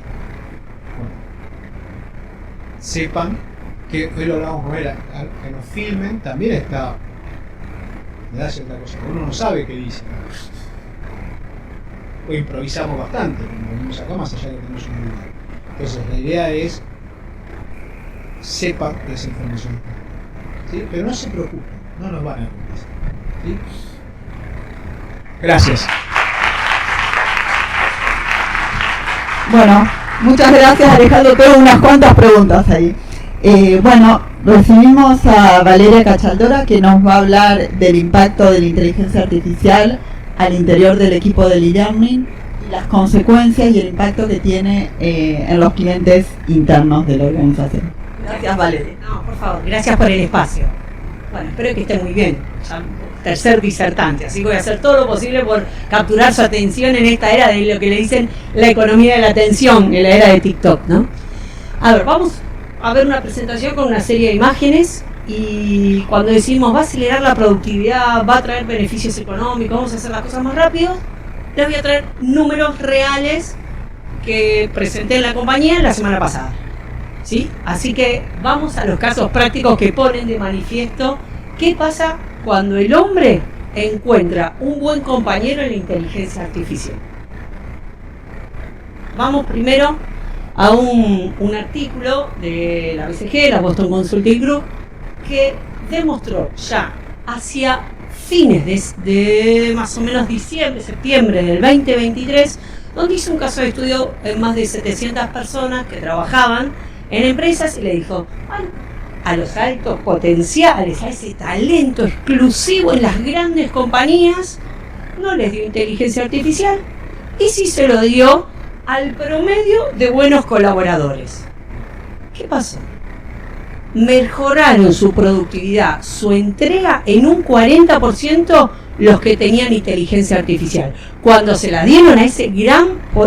Bueno, sepan que hoy lo hablamos con él, que nos filmen, también está, le da cierta cosa, uno no sabe qué dice. Hoy improvisamos bastante, como venimos acá, más allá de que tenemos un lugar. Entonces la idea es sepan de esa información, ¿sí? Pero no se preocupen, no nos van a contestar, ¿sí? Gracias. Bueno, muchas gracias, Alejandro. Tengo unas cuantas preguntas ahí. Bueno, recibimos a Valeria Cachaldora, que nos va a hablar del impacto de la inteligencia artificial al interior del equipo del e-learning y las consecuencias y el impacto que tiene en los clientes internos de la organización. Gracias, Valeria. No, por favor, gracias por el espacio. Bueno, espero que esté muy bien. Ya, tercer disertante, así que voy a hacer todo lo posible por capturar su atención en esta era de lo que le dicen la economía de la atención, en la era de TikTok, ¿no? A ver, vamos a ver una presentación con una serie de imágenes y cuando decimos va a acelerar la productividad, va a traer beneficios económicos, vamos a hacer las cosas más rápido, les voy a traer números reales que presenté en la compañía la semana pasada, ¿sí? Así que vamos a los casos prácticos que ponen de manifiesto qué pasa cuando el hombre encuentra un buen compañero en la inteligencia artificial. Vamos primero a un artículo de la BCG, la Boston Consulting Group, que demostró ya hacia fines de más o menos diciembre, septiembre del 2023, donde hizo un caso de estudio en más de 700 personas que trabajaban en empresas y le dijo, a los altos potenciales, a ese talento exclusivo en las grandes compañías, no les dio inteligencia artificial y sí se lo dio al promedio de buenos colaboradores. ¿Qué pasó? Mejoraron su productividad, su entrega en un 40% los que tenían inteligencia artificial. Cuando se la dieron a ese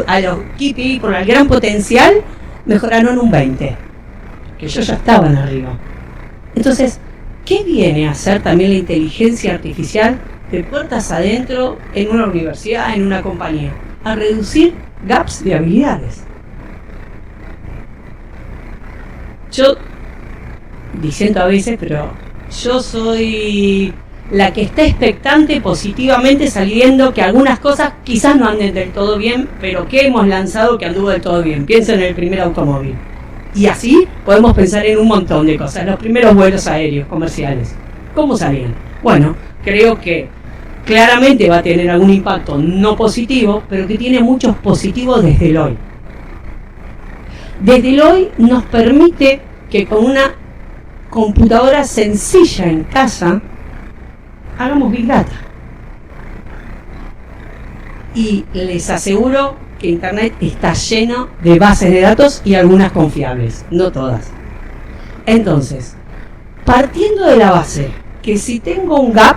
a los KPI con el gran potencial, mejoraron un 20%, que ellos ya estaban arriba. Entonces, ¿qué viene a hacer también la inteligencia artificial de puertas adentro en una universidad, en una compañía? A reducir gaps de habilidades. Yo disiento a veces, pero yo soy la que está expectante positivamente, sabiendo que algunas cosas quizás no anden del todo bien, pero que hemos lanzado que anduvo del todo bien. Piensen en el primer automóvil. Y así podemos pensar en un montón de cosas. Los primeros vuelos aéreos comerciales, ¿cómo salían? Bueno, creo que claramente va a tener algún impacto no positivo, pero que tiene muchos positivos desde el hoy. Desde el hoy nos permite que con una computadora sencilla en casa hagamos Big Data. Y les aseguro que Internet está lleno de bases de datos y algunas confiables, no todas. Entonces, partiendo de la base que si tengo un gap,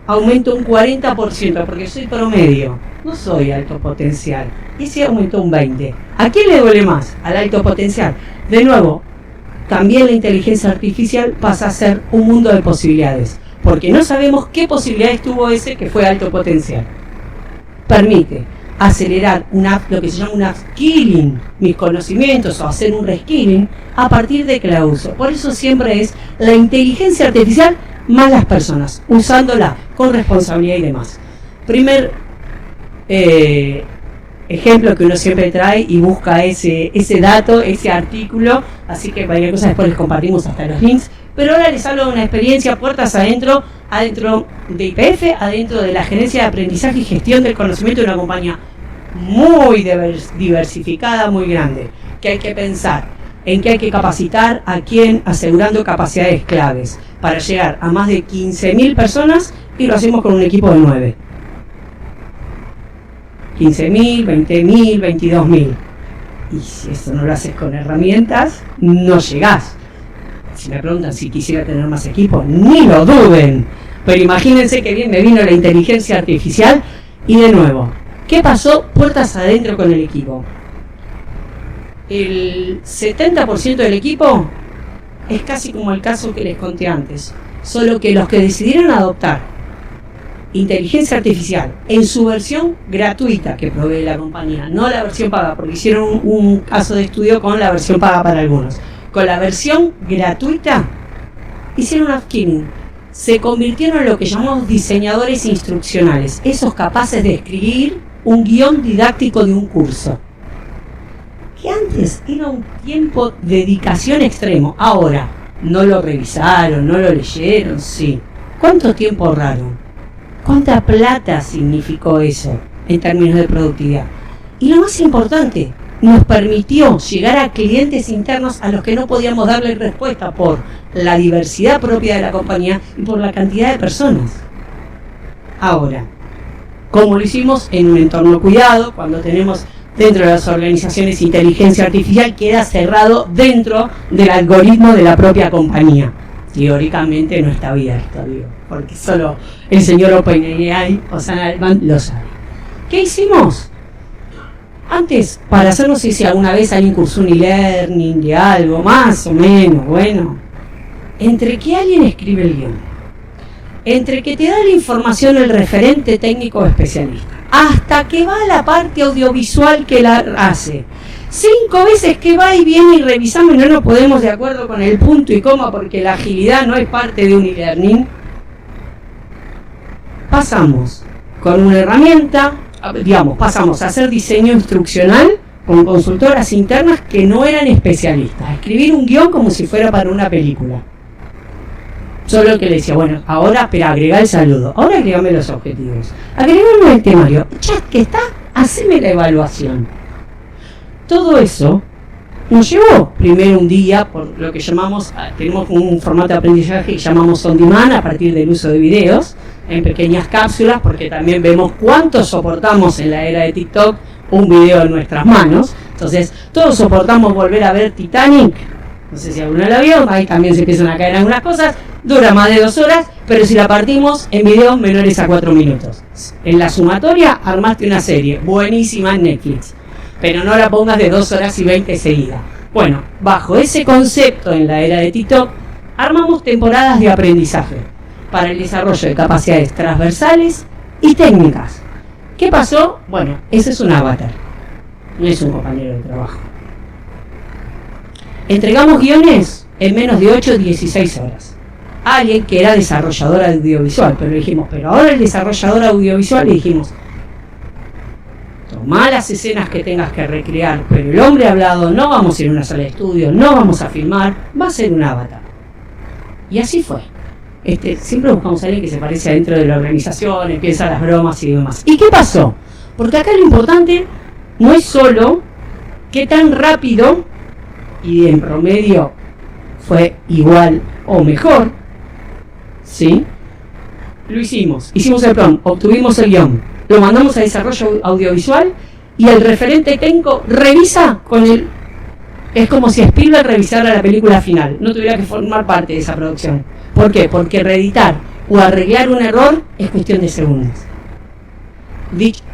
aumento un 40%, porque soy promedio, no soy alto potencial, y si aumento un 20%. ¿A quién le duele más? Al alto potencial. De nuevo, también la inteligencia artificial pasa a ser un mundo de posibilidades, porque no sabemos qué posibilidades tuvo ese que fue alto potencial. Permite acelerar lo que se llama un upskilling, mis conocimientos, o hacer un reskilling a partir de que la uso. Por eso siempre es la inteligencia artificial más las personas, usándola con responsabilidad y demás. Primer ejemplo que uno siempre trae y busca ese dato, ese artículo, así que cualquier cosa después les compartimos hasta los links, Pero ahora les hablo de una experiencia puertas adentro de YPF, adentro de la gerencia de aprendizaje y gestión del conocimiento de una compañía muy diversificada, muy grande, que hay que pensar en que hay que capacitar a quién, asegurando capacidades claves para llegar a más de 15.000 personas, y lo hacemos con un equipo de 9. 15.000, 20.000, 22.000. Y si eso no lo haces con herramientas, no llegás. Si me preguntan si quisiera tener más equipo, ni lo duden. Pero imagínense que bien me vino la inteligencia artificial. Y de nuevo, ¿qué pasó puertas adentro con el equipo? El 70% del equipo es casi como el caso que les conté antes, solo que los que decidieron adoptar inteligencia artificial en su versión gratuita que provee la compañía, no la versión paga, porque hicieron un caso de estudio con la versión paga para algunos, con la versión gratuita hicieron upskilling, se convirtieron en lo que llamamos diseñadores instruccionales, esos capaces de escribir un guión didáctico de un curso, que antes era un tiempo de dedicación extremo, ahora no lo revisaron, no lo leyeron, sí. ¿Cuánto tiempo ahorraron? ¿Cuánta plata significó eso en términos de productividad? Y lo más importante, nos permitió llegar a clientes internos a los que no podíamos darle respuesta por la diversidad propia de la compañía y por la cantidad de personas. Ahora, ¿cómo lo hicimos? En un entorno cuidado, cuando tenemos dentro de las organizaciones inteligencia artificial, queda cerrado dentro del algoritmo de la propia compañía. Teóricamente no está abierto, digo, porque solo el señor OpenAI o Sam Altman lo sabe. ¿Qué hicimos? Antes, para hacer, no sé si alguna vez alguien cursó un e-learning de algo, más o menos, bueno, entre que alguien escribe el guión, entre que te da la información el referente técnico o especialista, hasta que va a la parte audiovisual que la hace, 5 veces que va y viene y revisamos y no nos ponemos de acuerdo con el punto y coma porque la agilidad no es parte de un e-learning, pasamos con una herramienta, digamos, pasamos a hacer diseño instruccional con consultoras internas que no eran especialistas, a escribir un guión como si fuera para una película. Solo que le decía, bueno, ahora, pero agrega el saludo, ahora agregame los objetivos, agregame el temario, chat que está, haceme la evaluación. Todo eso nos llevó primero un día, por lo que llamamos, tenemos un formato de aprendizaje que llamamos on demand a partir del uso de videos, en pequeñas cápsulas, porque también vemos cuánto soportamos en la era de TikTok un video en nuestras manos. Entonces, todos soportamos volver a ver Titanic, no sé si alguno la vio, ahí también se empiezan a caer algunas cosas, dura más de 2 horas, pero si la partimos en videos menores a 4 minutos. En la sumatoria armaste una serie buenísima en Netflix, pero no la pongas de 2 horas y 20 seguidas. Bueno, bajo ese concepto en la era de TikTok, armamos temporadas de aprendizaje para el desarrollo de capacidades transversales y técnicas. ¿Qué pasó? Bueno, ese es un avatar, no es un compañero de trabajo. Entregamos guiones en menos de 8 o 16 horas. Alguien que era desarrolladora audiovisual, pero le dijimos, pero ahora el desarrollador audiovisual, le dijimos, tomá las escenas que tengas que recrear, pero el hombre hablado no vamos a ir a una sala de estudio, no vamos a filmar, va a ser un avatar. Y así fue. Siempre buscamos a alguien que se parece adentro de la organización, empieza las bromas y demás. ¿Y qué pasó? Porque acá lo importante no es solo qué tan rápido, y en promedio fue igual o mejor, ¿sí? Lo hicimos el prompt, obtuvimos el guión, lo mandamos a desarrollo audiovisual y el referente técnico revisa con el... Es como si Spielberg revisara la película final, no tuviera que formar parte de esa producción. ¿Por qué? Porque reeditar o arreglar un error es cuestión de segundos.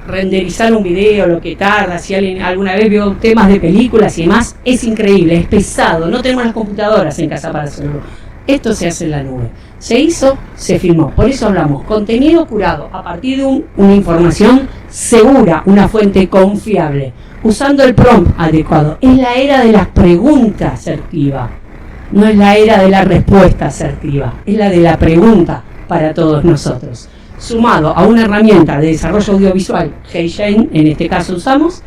Renderizar un video, lo que tarda, si alguien alguna vez vio temas de películas y demás, es increíble, es pesado, no tenemos las computadoras en casa para hacerlo. Esto se hace en la nube. Se hizo, se filmó. Por eso hablamos, contenido curado a partir de una información segura, una fuente confiable, usando el prompt adecuado. Es la era de las preguntas asertivas, no es la era de la respuesta asertiva, es la de la pregunta para todos nosotros. Sumado a una herramienta de desarrollo audiovisual, HeyGen, en este caso usamos,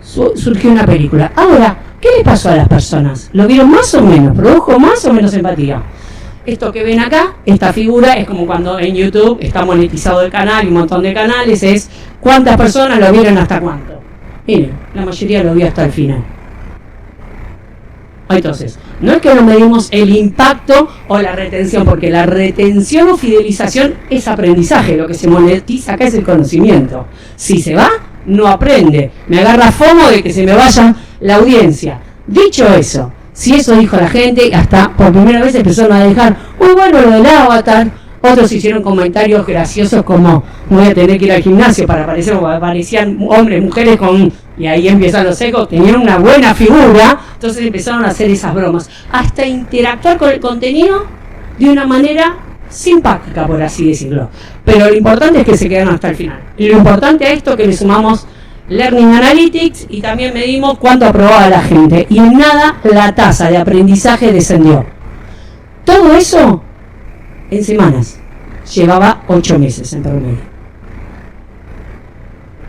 surgió una película. Ahora, ¿qué le pasó a las personas? ¿Lo vieron más o menos? ¿Produjo más o menos empatía? Esto que ven acá, esta figura, es como cuando en YouTube está monetizado el canal y un montón de canales, es cuántas personas lo vieron hasta cuánto. Miren, la mayoría lo vio hasta el final. Entonces, no es que no medimos el impacto o la retención, porque la retención o fidelización es aprendizaje, lo que se monetiza acá es el conocimiento. Si se va, no aprende. Me agarra FOMO de que se me vaya la audiencia. Dicho eso, si eso dijo la gente, hasta por primera vez empezaron a dejar, muy bueno lo del avatar. Otros hicieron comentarios graciosos como, voy a tener que ir al gimnasio para aparecer, o aparecían hombres, mujeres con, y ahí empiezan los ecos, tenían una buena figura, entonces empezaron a hacer esas bromas, hasta interactuar con el contenido de una manera simpática, por así decirlo. Pero lo importante es que se quedaron hasta el final. Y lo importante a esto es que le sumamos Learning Analytics y también medimos cuánto aprobaba la gente. Y en nada la tasa de aprendizaje descendió. Todo eso en semanas. Llevaba 8 meses en promedio.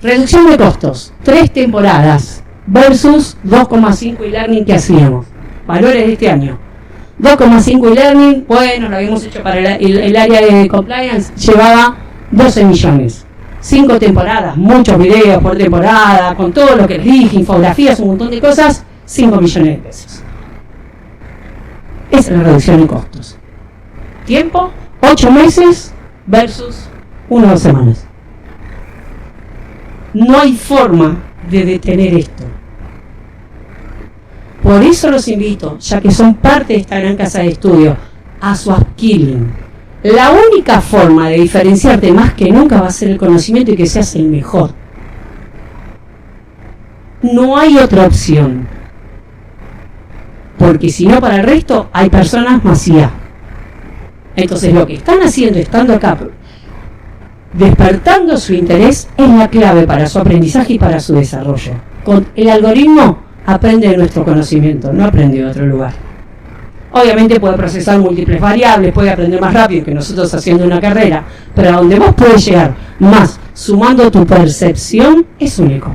Reducción de costos. 3 temporadas versus 2,5 e-learning que hacíamos. Valores de este año. 2,5 e-learning, bueno, lo habíamos hecho para el área de compliance, llevaba 12 millones. 5 temporadas, muchos videos por temporada, con todo lo que les dije, infografías, un montón de cosas, 5 millones de pesos. Esa es la reducción de costos. Tiempo, 8 meses versus 1 o 2 semanas. No hay forma de detener esto. Por eso los invito, ya que son parte de esta gran casa de estudio, a su upskilling. La única forma de diferenciarte más que nunca va a ser el conocimiento y que seas el mejor. No hay otra opción. Porque si no, para el resto hay personas masía. Entonces lo que están haciendo estando acá, despertando su interés, es la clave para su aprendizaje y para su desarrollo. Con el algoritmo aprende de nuestro conocimiento, no aprende de otro lugar. Obviamente puede procesar múltiples variables, puede aprender más rápido que nosotros haciendo una carrera, pero a donde vos puedes llegar más sumando tu percepción es único.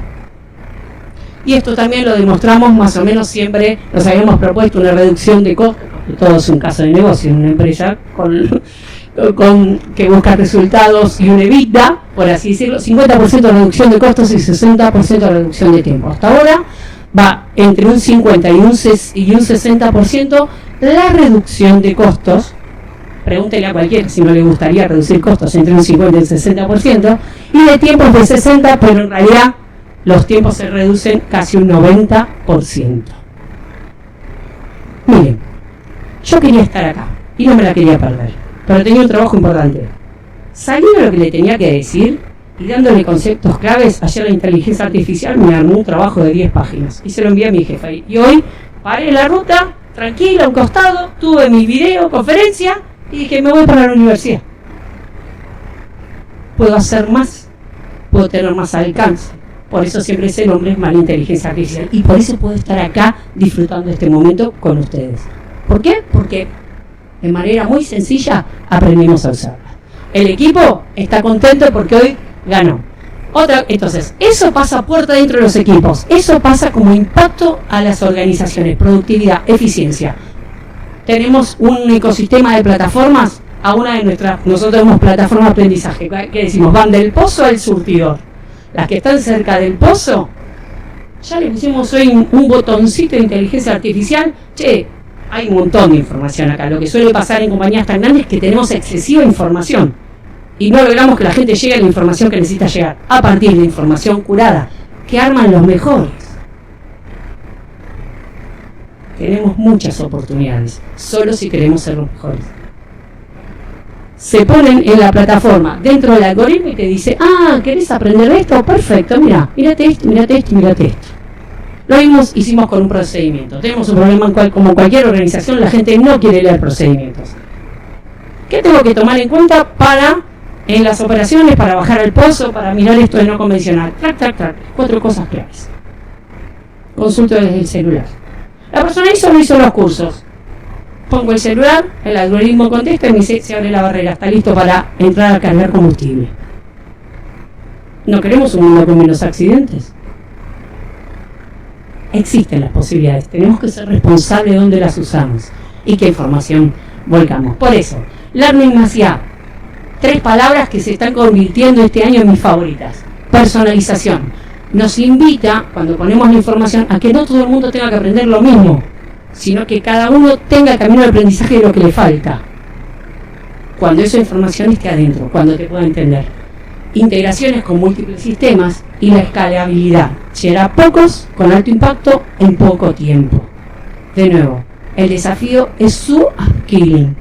Y esto también lo demostramos más o menos siempre, nos habíamos propuesto una reducción de costos, porque todo es un caso de negocio, una empresa con que busca resultados y un EBITDA, por así decirlo, 50% de reducción de costos y 60% de reducción de tiempo. Hasta ahora va entre un 50 y un 60% la reducción de costos. Pregúntele a cualquiera si no le gustaría reducir costos entre un 50 y un 60%, y de tiempos de 60%, pero en realidad los tiempos se reducen casi un 90%. Miren, yo quería estar acá y no me la quería perder, pero tenía un trabajo importante. Sabiendo lo que le tenía que decir y dándole conceptos claves, ayer la inteligencia artificial me armó un trabajo de 10 páginas y se lo envié a mi jefe. Y hoy paré la ruta, tranquila, a un costado, tuve mi videoconferencia y dije, me voy para la universidad. Puedo hacer más, puedo tener más alcance. Por eso siempre ese nombre es la inteligencia artificial. Y por eso puedo estar acá disfrutando este momento con ustedes. ¿Por qué? Porque de manera muy sencilla aprendimos a usarla. El equipo está contento porque hoy ganó. Entonces, eso pasa puerta dentro de los equipos. Eso pasa como impacto a las organizaciones. Productividad, eficiencia. Tenemos un ecosistema de plataformas. Nosotros tenemos plataformas de aprendizaje. ¿Qué decimos? Van del pozo al surtidor. Las que están cerca del pozo, ya le pusimos hoy un botoncito de inteligencia artificial. Che, hay un montón de información acá. Lo que suele pasar en compañías tan grandes es que tenemos excesiva información y no logramos que la gente llegue a la información que necesita llegar a partir de información curada que arman los mejores. Tenemos muchas oportunidades, solo si queremos ser los mejores. Se ponen en la plataforma dentro del algoritmo y te dice, ¿querés aprender esto? Perfecto, mírate esto. Lo mismo hicimos con un procedimiento. Tenemos un problema como cualquier organización, la gente no quiere leer procedimientos. ¿Qué tengo que tomar en cuenta en las operaciones, para bajar al pozo, para mirar esto de no convencional? 4 cosas claves. Consulto desde el celular. La persona no hizo los cursos. Pongo el celular, el algoritmo contesta y me dice, se abre la barrera, está listo para entrar a cargar combustible. No queremos un mundo con menos accidentes. Existen las posibilidades, tenemos que ser responsables de dónde las usamos y qué información volcamos. Por eso, Learning más IA, 3 palabras que se están convirtiendo este año en mis favoritas. Personalización. Nos invita, cuando ponemos la información, a que no todo el mundo tenga que aprender lo mismo, sino que cada uno tenga el camino de aprendizaje de lo que le falta. Cuando esa información esté adentro, cuando te pueda entender. Integraciones con múltiples sistemas y la escalabilidad. Llegar a pocos con alto impacto en poco tiempo. De nuevo, el desafío es su upskilling.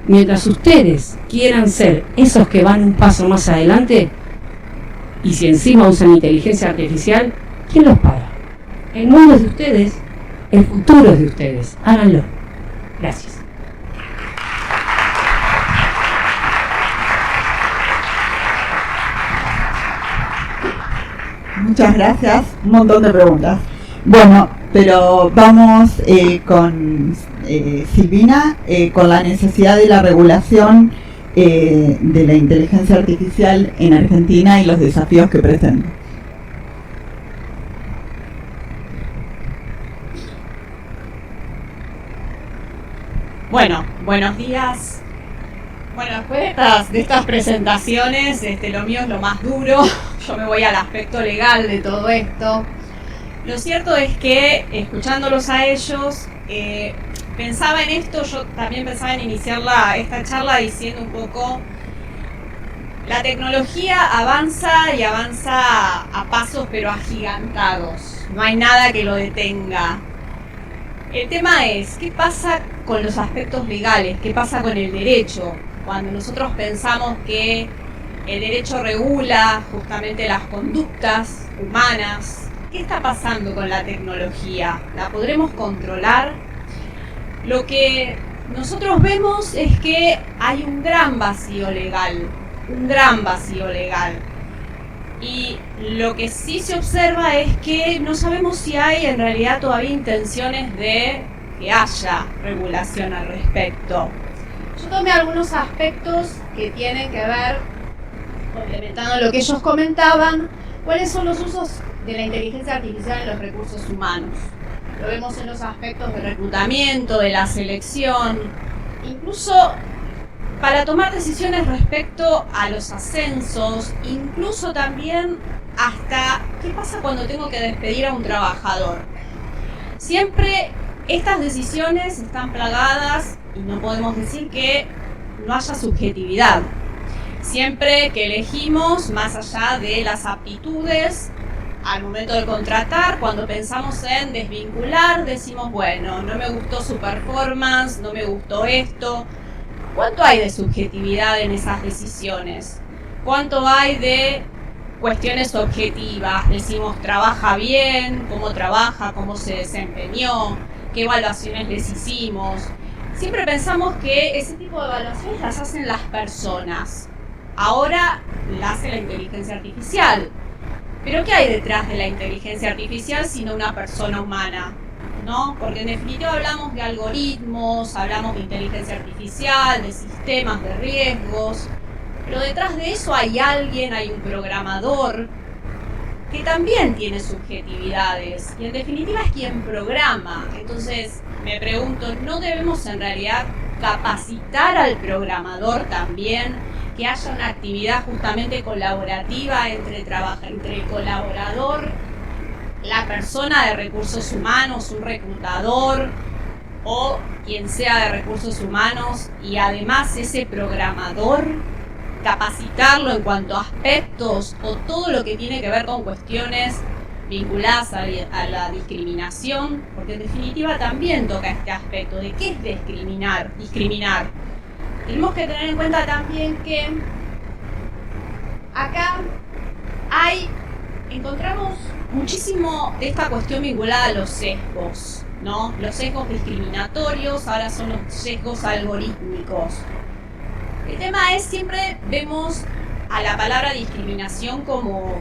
Mientras ustedes quieran ser esos que van un paso más adelante, y si encima usan inteligencia artificial, ¿quién los para? El mundo es de ustedes, el futuro es de ustedes. Háganlo. Gracias. Muchas gracias. Un montón de preguntas. Bueno, pero vamos con Silvina, con la necesidad de la regulación de la inteligencia artificial en Argentina y los desafíos que presenta. Bueno, buenos días. Bueno, después de estas presentaciones, lo mío es lo más duro. Yo me voy al aspecto legal de todo esto. Lo cierto es que, escuchándolos a ellos, pensaba en esto. Yo también pensaba en iniciar esta charla diciendo un poco: la tecnología avanza y avanza a pasos pero agigantados. No hay nada que lo detenga. El tema es, ¿qué pasa con los aspectos legales? ¿Qué pasa con el derecho? Cuando nosotros pensamos que el derecho regula justamente las conductas humanas, ¿qué está pasando con la tecnología? ¿La podremos controlar? Lo que nosotros vemos es que hay un gran vacío legal, y lo que sí se observa es que no sabemos si hay en realidad todavía intenciones de que haya regulación al respecto. Yo tomé algunos aspectos que tienen que ver, complementando lo que ellos comentaban, cuáles son los usos de la inteligencia artificial en los recursos humanos. Lo vemos en los aspectos de reclutamiento, de la selección, incluso para tomar decisiones respecto a los ascensos, incluso también hasta qué pasa cuando tengo que despedir a un trabajador. Siempre estas decisiones están plagadas y no podemos decir que no haya subjetividad. Siempre que elegimos, más allá de las aptitudes, al momento de contratar, cuando pensamos en desvincular, decimos, bueno, no me gustó su performance, no me gustó esto. ¿Cuánto hay de subjetividad en esas decisiones? ¿Cuánto hay de cuestiones objetivas? Decimos, trabaja bien, cómo trabaja, cómo se desempeñó, qué evaluaciones les hicimos. Siempre pensamos que ese tipo de evaluaciones las hacen las personas. Ahora la hace la inteligencia artificial. Pero ¿qué hay detrás de la inteligencia artificial sino una persona humana? ¿No? Porque en definitiva hablamos de algoritmos, hablamos de inteligencia artificial, de sistemas de riesgos, pero detrás de eso hay alguien, hay un programador que también tiene subjetividades y en definitiva es quien programa. Entonces me pregunto, ¿no debemos en realidad capacitar al programador también? Que haya una actividad justamente colaborativa entre el colaborador, la persona de recursos humanos, un reclutador o quien sea de recursos humanos, y además ese programador, capacitarlo en cuanto a aspectos o todo lo que tiene que ver con cuestiones vinculadas a la discriminación, porque en definitiva también toca este aspecto de qué es discriminar. Tenemos que tener en cuenta también que acá encontramos muchísimo de esta cuestión vinculada a los sesgos, ¿no? Los sesgos discriminatorios ahora son los sesgos algorítmicos. El tema es, siempre vemos a la palabra discriminación como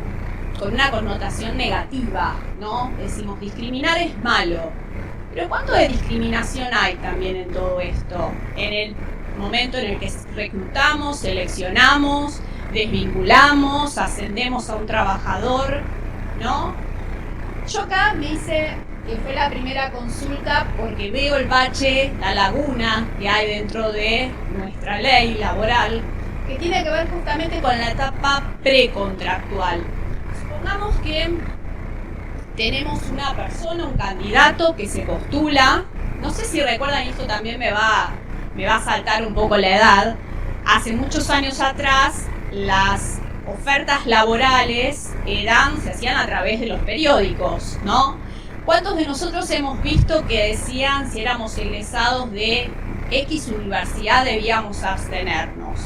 con una connotación negativa, ¿no? Decimos, discriminar es malo. Pero ¿cuánto de discriminación hay también en todo esto? En el momento en el que reclutamos, seleccionamos, desvinculamos, ascendemos a un trabajador, ¿no? Yo acá me hice que fue la primera consulta porque veo el bache, la laguna que hay dentro de nuestra ley laboral, que tiene que ver justamente con la etapa precontractual. Supongamos que tenemos una persona, un candidato que se postula, no sé si recuerdan, esto también me va a saltar un poco la edad. Hace muchos años atrás, las ofertas laborales se hacían a través de los periódicos, ¿no? ¿Cuántos de nosotros hemos visto que decían si éramos egresados de X universidad debíamos abstenernos?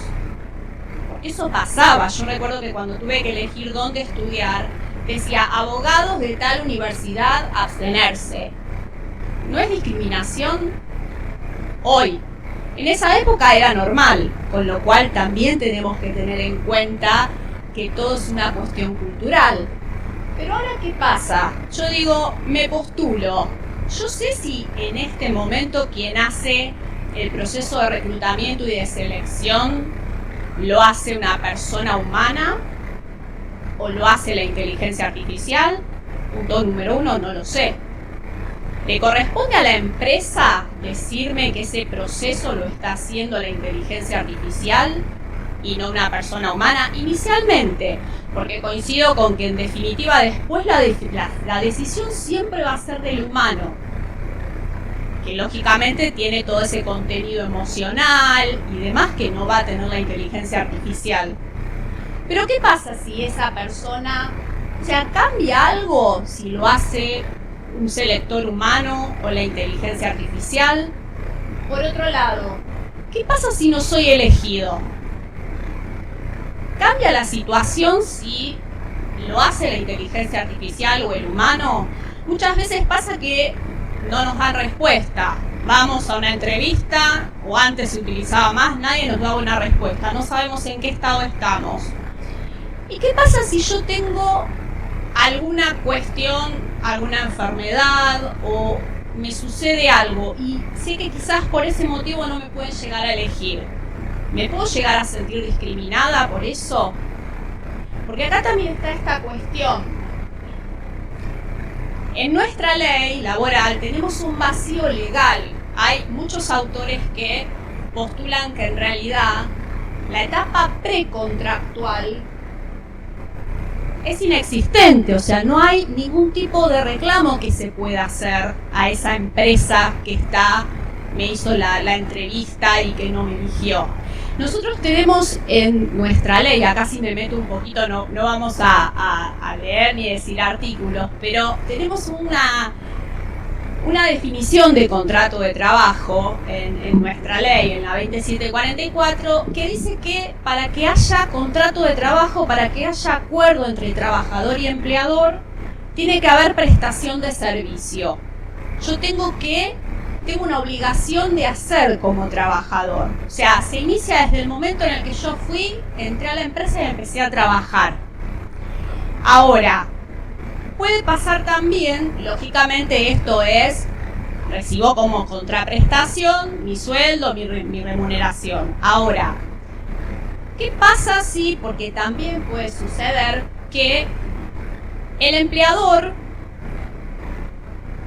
Porque eso pasaba. Yo recuerdo que cuando tuve que elegir dónde estudiar, decía abogados de tal universidad abstenerse. ¿No es discriminación? Hoy. En esa época era normal, con lo cual también tenemos que tener en cuenta que todo es una cuestión cultural. Pero ahora, ¿qué pasa? Yo digo, me postulo. Yo sé si en este momento quien hace el proceso de reclutamiento y de selección lo hace una persona humana o lo hace la inteligencia artificial. Punto número 1, no lo sé. ¿Le corresponde a la empresa decirme que ese proceso lo está haciendo la inteligencia artificial y no una persona humana? Inicialmente, porque coincido con que en definitiva después la decisión siempre va a ser del humano, que lógicamente tiene todo ese contenido emocional y demás que no va a tener la inteligencia artificial. Pero ¿qué pasa si esa persona, o sea, cambia algo si lo hace un selector humano o la inteligencia artificial? Por otro lado, ¿qué pasa si no soy elegido? ¿Cambia la situación si lo hace la inteligencia artificial o el humano? Muchas veces pasa que no nos dan respuesta. Vamos a una entrevista, o antes se utilizaba más, nadie nos daba una respuesta. No sabemos en qué estado estamos. ¿Y qué pasa si yo tengo alguna cuestión, alguna enfermedad o me sucede algo y sé que quizás por ese motivo no me pueden llegar a elegir? ¿Me puedo llegar a sentir discriminada por eso? Porque acá también está esta cuestión. En nuestra ley laboral tenemos un vacío legal. Hay muchos autores que postulan que en realidad la etapa precontractual es inexistente, o sea, no hay ningún tipo de reclamo que se pueda hacer a esa empresa que me hizo la entrevista y que no me eligió. Nosotros tenemos en nuestra ley, acá si me meto un poquito, no vamos a leer ni decir artículos, pero tenemos una definición de contrato de trabajo en nuestra ley, en la 2744, que dice que para que haya contrato de trabajo, para que haya acuerdo entre trabajador y empleador, tiene que haber prestación de servicio. Yo tengo una obligación de hacer como trabajador. O sea, se inicia desde el momento en el que yo entré a la empresa y empecé a trabajar. Ahora, puede pasar también, lógicamente esto es, recibo como contraprestación mi sueldo, mi remuneración. Ahora, ¿qué pasa si, porque también puede suceder que el empleador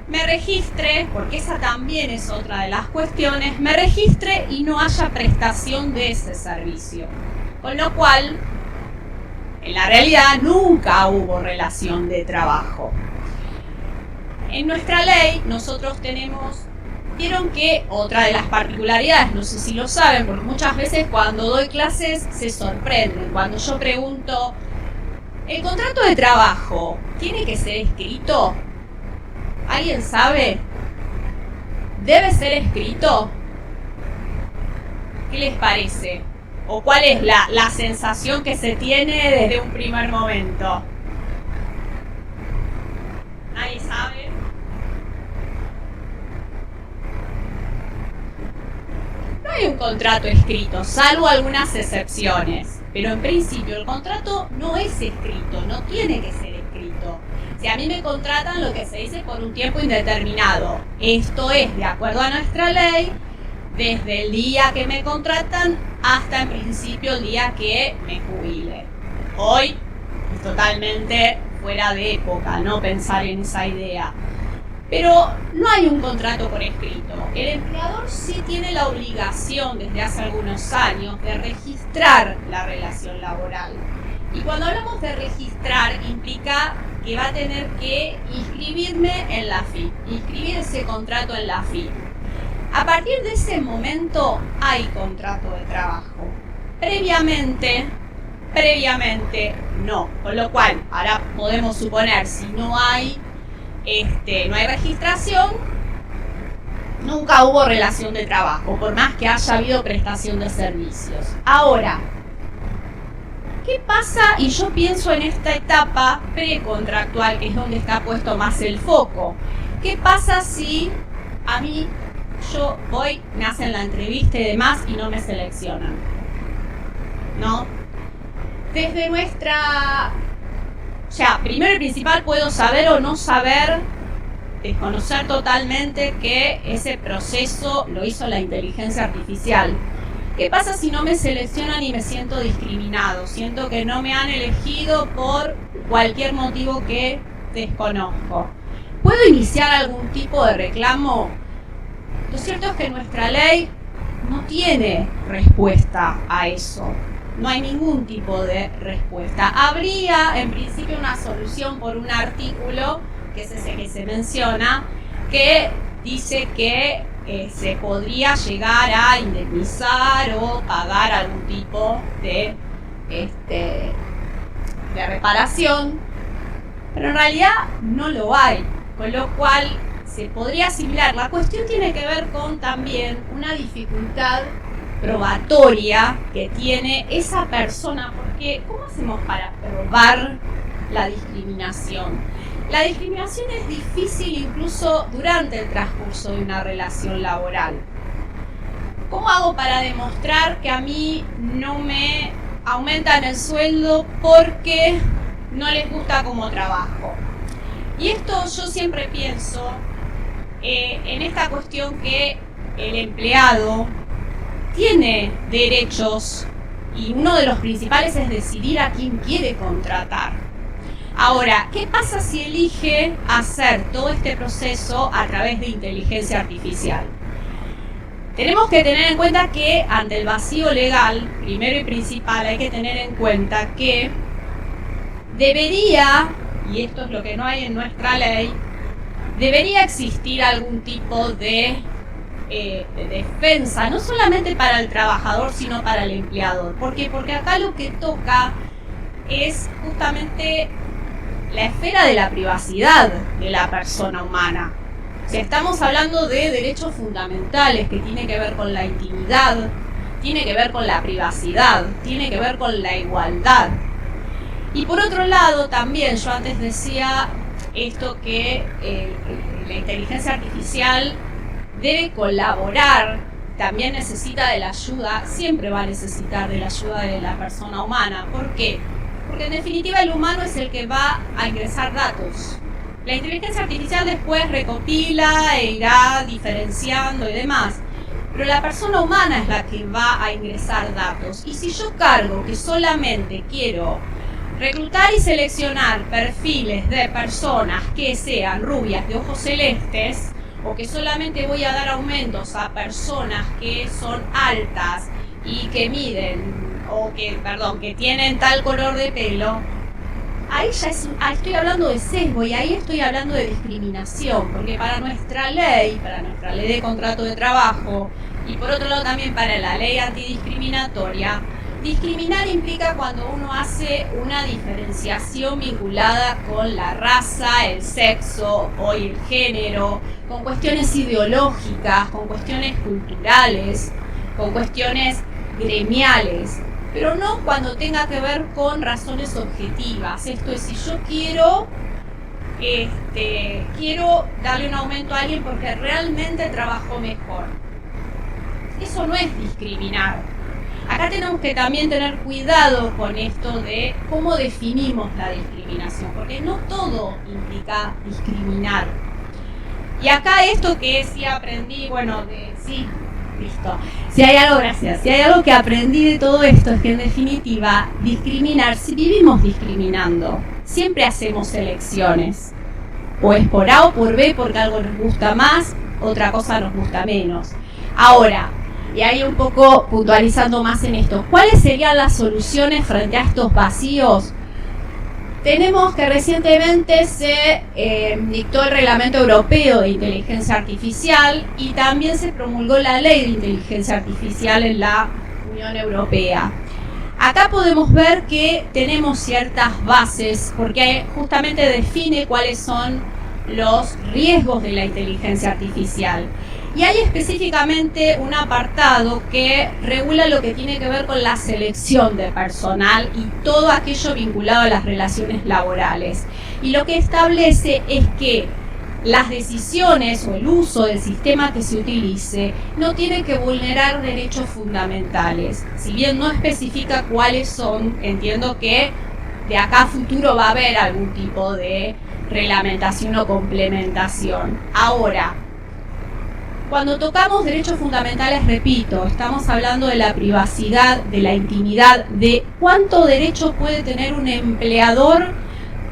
me registre, porque esa también es otra de las cuestiones, me registre y no haya prestación de ese servicio? Con lo cual, en la realidad nunca hubo relación de trabajo. En nuestra ley nosotros vieron que otra de las particularidades, no sé si lo saben, porque muchas veces cuando doy clases se sorprenden. Cuando yo pregunto, ¿el contrato de trabajo tiene que ser escrito? ¿Alguien sabe? ¿Debe ser escrito? ¿Qué les parece? ¿O cuál es la sensación que se tiene desde un primer momento? ¿Nadie sabe? No hay un contrato escrito, salvo algunas excepciones. Pero en principio el contrato no es escrito, no tiene que ser escrito. Si a mí me contratan, lo que se dice por un tiempo indeterminado. Esto es, de acuerdo a nuestra ley, desde el día que me contratan hasta en principio el día que me jubile. Hoy es totalmente fuera de época, no pensar en esa idea. Pero no hay un contrato por escrito. El empleador sí tiene la obligación desde hace algunos años de registrar la relación laboral. Y cuando hablamos de registrar implica que va a tener que inscribirme en la AFIP, inscribir ese contrato en la AFIP. A partir de ese momento hay contrato de trabajo. Previamente no. Con lo cual, ahora podemos suponer, si no hay registración, nunca hubo relación de trabajo, por más que haya habido prestación de servicios. Ahora, ¿qué pasa? Y yo pienso en esta etapa precontractual, que es donde está puesto más el foco. ¿Qué pasa si a mí, yo voy, me hacen la entrevista y demás y no me seleccionan? ¿No? Desde nuestra... O sea, primero y principal, puedo saber o no saber, desconocer totalmente que ese proceso lo hizo la inteligencia artificial. ¿Qué pasa si no me seleccionan y me siento discriminado? Siento que no me han elegido por cualquier motivo que desconozco. ¿Puedo iniciar algún tipo de reclamo? Lo cierto es que nuestra ley no tiene respuesta a eso. No hay ningún tipo de respuesta. Habría, en principio, una solución por un artículo, que es ese que se menciona, que dice que se podría llegar a indemnizar o pagar algún tipo de reparación, pero en realidad no lo hay, con lo cual se podría asimilar. La cuestión tiene que ver con también una dificultad probatoria que tiene esa persona, porque ¿cómo hacemos para probar la discriminación? La discriminación es difícil incluso durante el transcurso de una relación laboral. ¿Cómo hago para demostrar que a mí no me aumentan el sueldo porque no les gusta cómo trabajo? Y esto yo siempre pienso en esta cuestión que el empleado tiene derechos y uno de los principales es decidir a quién quiere contratar. Ahora, ¿qué pasa si elige hacer todo este proceso a través de inteligencia artificial? Tenemos que tener en cuenta que ante el vacío legal, primero y principal, hay que tener en cuenta que debería, y esto es lo que no hay en nuestra ley, debería existir algún tipo de defensa, no solamente para el trabajador, sino para el empleador. ¿Por qué? Porque acá lo que toca es justamente la esfera de la privacidad de la persona humana. O sea, estamos hablando de derechos fundamentales que tiene que ver con la intimidad, tiene que ver con la privacidad, tiene que ver con la igualdad. Y por otro lado, también yo antes decía esto que la inteligencia artificial debe colaborar, también necesita de la ayuda, siempre va a necesitar de la ayuda de la persona humana. ¿Por qué? Porque en definitiva el humano es el que va a ingresar datos. La inteligencia artificial después recopila e irá diferenciando y demás, pero la persona humana es la que va a ingresar datos. Y si yo cargo que solamente quiero reclutar y seleccionar perfiles de personas que sean rubias de ojos celestes, o que solamente voy a dar aumentos a personas que son altas y que miden, o que tienen tal color de pelo, ahí ya estoy hablando de sesgo y ahí estoy hablando de discriminación, porque para nuestra ley de contrato de trabajo y por otro lado también para la ley antidiscriminatoria, discriminar implica cuando uno hace una diferenciación vinculada con la raza, el sexo o el género, con cuestiones ideológicas, con cuestiones culturales, con cuestiones gremiales, pero no cuando tenga que ver con razones objetivas. Esto es, si yo quiero darle un aumento a alguien porque realmente trabajó mejor. Eso no es discriminar. Acá tenemos que también tener cuidado con esto de cómo definimos la discriminación, porque no todo implica discriminar. Y acá esto que sí aprendí, si hay algo que aprendí de todo esto es que en definitiva discriminar, si vivimos discriminando, siempre hacemos elecciones. O es por A o por B, porque algo nos gusta más, otra cosa nos gusta menos. Ahora, y ahí un poco puntualizando más en esto, ¿cuáles serían las soluciones frente a estos vacíos? Tenemos que recientemente se dictó el Reglamento Europeo de Inteligencia Artificial y también se promulgó la Ley de Inteligencia Artificial en la Unión Europea. Acá podemos ver que tenemos ciertas bases porque justamente define cuáles son los riesgos de la inteligencia artificial. Y hay específicamente un apartado que regula lo que tiene que ver con la selección de personal y todo aquello vinculado a las relaciones laborales. Y lo que establece es que las decisiones o el uso del sistema que se utilice no tiene que vulnerar derechos fundamentales. Si bien no especifica cuáles son, entiendo que de acá a futuro va a haber algún tipo de reglamentación o complementación. Ahora, cuando tocamos derechos fundamentales, repito, estamos hablando de la privacidad, de la intimidad, de cuánto derecho puede tener un empleador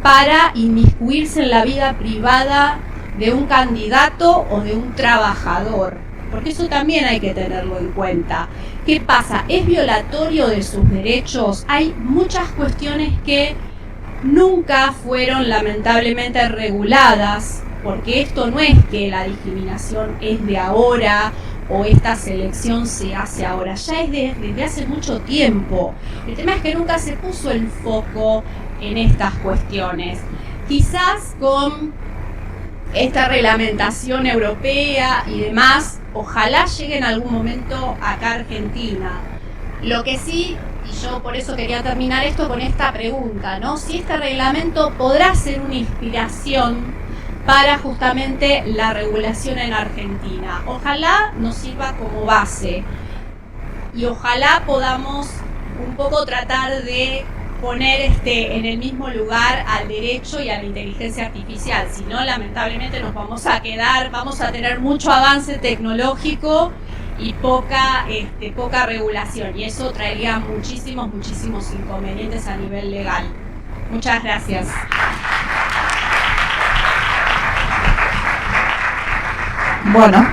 para inmiscuirse en la vida privada de un candidato o de un trabajador. Porque eso también hay que tenerlo en cuenta. ¿Qué pasa? ¿Es violatorio de sus derechos? Hay muchas cuestiones que nunca fueron lamentablemente reguladas, porque esto no es que la discriminación es de ahora o esta selección se hace ahora, ya es desde hace mucho tiempo. El tema es que nunca se puso el foco en estas cuestiones. Quizás con esta reglamentación europea y demás, ojalá llegue en algún momento acá a Argentina. Lo que sí, y yo por eso quería terminar esto con esta pregunta, ¿no? Si este reglamento podrá ser una inspiración para justamente la regulación en Argentina. Ojalá nos sirva como base y ojalá podamos un poco tratar de poner en el mismo lugar al derecho y a la inteligencia artificial. Si no, lamentablemente nos vamos a tener mucho avance tecnológico y poca regulación, y eso traería muchísimos inconvenientes a nivel legal. Muchas gracias. Bueno,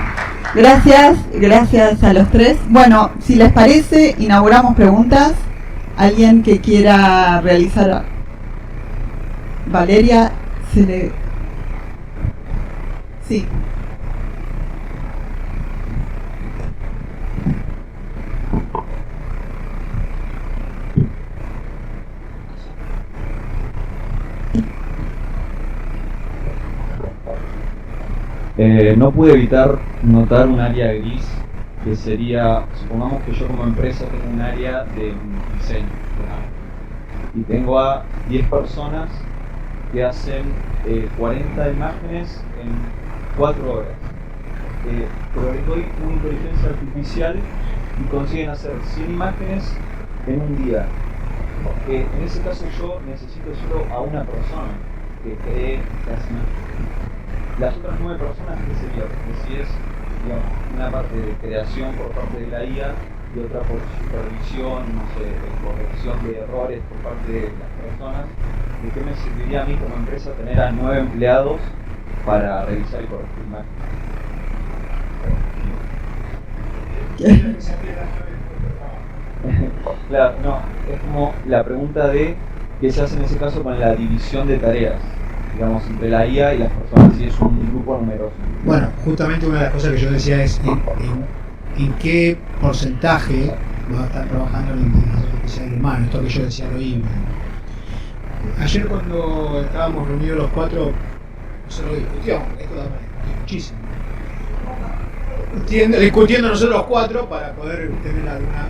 gracias a los tres. Bueno, si les parece, inauguramos preguntas. ¿Alguien que quiera realizar? Valeria, Sí. No pude evitar notar un área gris que sería, supongamos que yo como empresa tengo un área de diseño y tengo a 10 personas que hacen 40 imágenes en 4 horas, pero les doy una inteligencia artificial y consiguen hacer 100 imágenes en un día. En ese caso yo necesito solo a una persona que cree las imágenes. Las otras 9 personas, ¿qué sería? Porque si es, digamos, una parte de creación por parte de la IA y otra por supervisión, no sé, de corrección de errores por parte de las personas, ¿de qué me serviría a mí como empresa tener a 9 empleados para revisar y corregir imágenes? Claro, no, es como la pregunta de qué se hace en ese caso con la división de tareas, digamos, entre la IA y las personas, si es un grupo numeroso. Bueno, justamente una de las cosas que yo decía es en qué porcentaje va a estar trabajando la inteligencia artificial humana, esto que yo decía lo híbrido. Ayer cuando estábamos reunidos los 4, se lo discutíamos, esto da muchísimo. Discutiendo nosotros los 4 para poder tener alguna.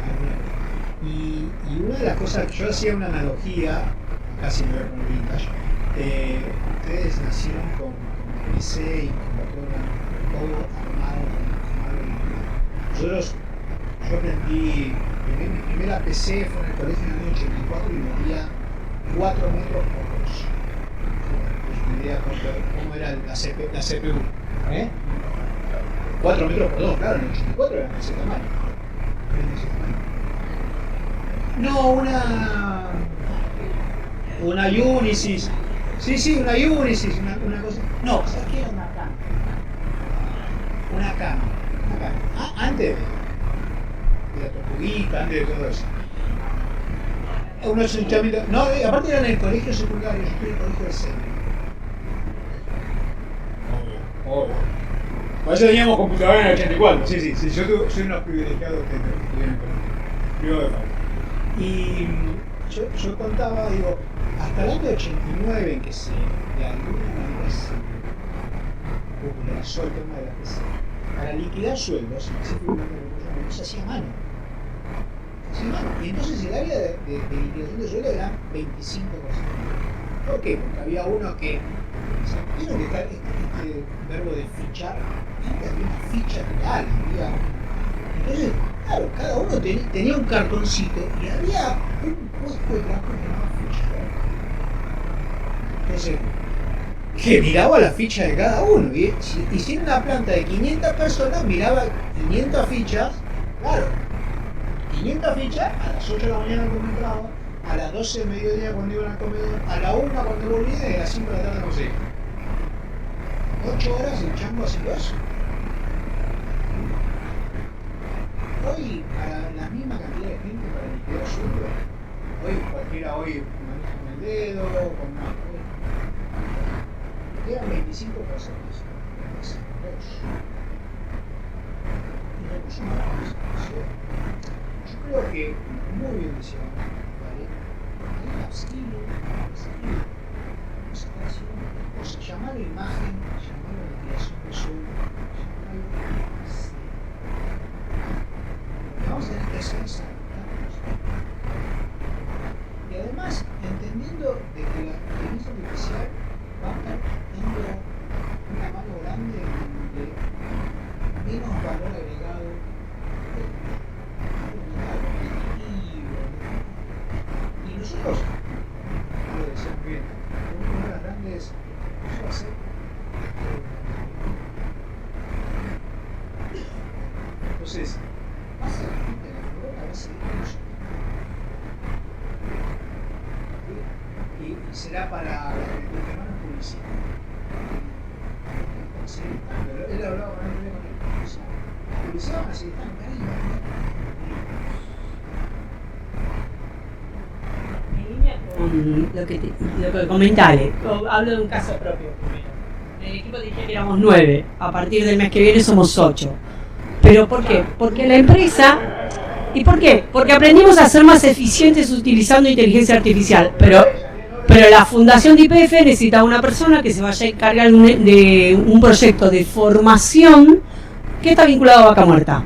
Y una de las cosas que yo hacía una analogía, casi me veo con vintage. Ustedes nacieron con PC y computadora, todo armado. Yo aprendí, mi primera PC fue en el colegio en el año 84 y medía 4 metros por 2. Una idea cómo era la CPU. 4 metros por 2, claro, en el 84 era de ese tamaño. No, una Unisys Sí, una Unisys, una cosa. No, ¿sabes qué era una cama? Una cama. Antes de la tortuguita, antes de todo eso. Unos hinchamientos. No, aparte era en el colegio secundario, yo estoy en el colegio de centro. Obvio. Por eso teníamos computadora en el 84. Sí, yo soy unos privilegiados que estuvieron en el colegio. Y yo contaba, digo, hasta el año 89 en que de alguna manera se popularizó el tema de la PC, para liquidar sueldos, se hacía mano. Y entonces el área de liquidación de sueldo era 25%. ¿Por qué? Porque había uno que, ¿vieron que está este verbo de fichar? Antes había una ficha real, entonces, claro, cada uno tenía un cartoncito y había un puesto de trabajo que llamaba ficha. Entonces, que miraba la ficha de cada uno. Y si era una planta de 500 personas, miraba 500 fichas, claro. 500 fichas a las 8 de la mañana cuando entraba, a las 12 del mediodía cuando iban al comedor, a la 1 cuando volvía y a las 5 de la tarde no sé. 8 horas el chango haciendo eso. Hoy, para la misma cantidad de gente para liquidar sueldo, cualquiera maneja con el dedo, con una. Quedan 25 personas. Y recursos humanos. Yo creo que, muy bien decía, ¿vale? Hay un upskilling, no se está haciendo cosas, llamarlo imagen, llamarlo liquidación de sueldo, llamarlo así. Vamos a tener que hacer esa y además, entendiendo de que la inteligencia artificial va a estar dando una mano grande de menos valor agregado y nosotros, lo decíamos bien, una de las grandes va a ser entonces va a ser la gente de la corona, va a seguir y será para los que van a publicidad. Pero él hablaba con él la publicidad va a seguir tan cariño. Lo que comentaré, hablo de un caso propio primero. En el equipo dije que éramos 9, a partir del mes que viene somos 8. ¿Pero por qué? Porque la empresa... ¿Y por qué? Porque aprendimos a ser más eficientes utilizando inteligencia artificial, pero la fundación de YPF necesita una persona que se vaya a encargar de un proyecto de formación que está vinculado a Vaca Muerta.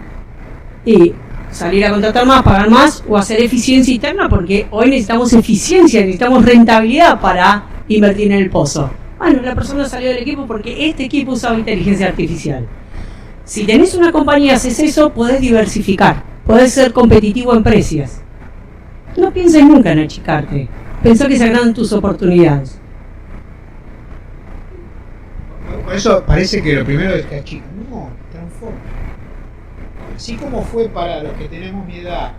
Y salir a contratar más, pagar más o hacer eficiencia interna, porque hoy necesitamos eficiencia, necesitamos rentabilidad para invertir en el pozo. Bueno, la persona salió del equipo porque este equipo usaba inteligencia artificial. Si tenés una compañía, haces eso, podés diversificar, podés ser competitivo en precios. No pienses nunca en achicarte, pensá que se agrandan tus oportunidades. Por eso parece que lo primero es que achica, no, transforma. Así como fue para los que tenemos mi edad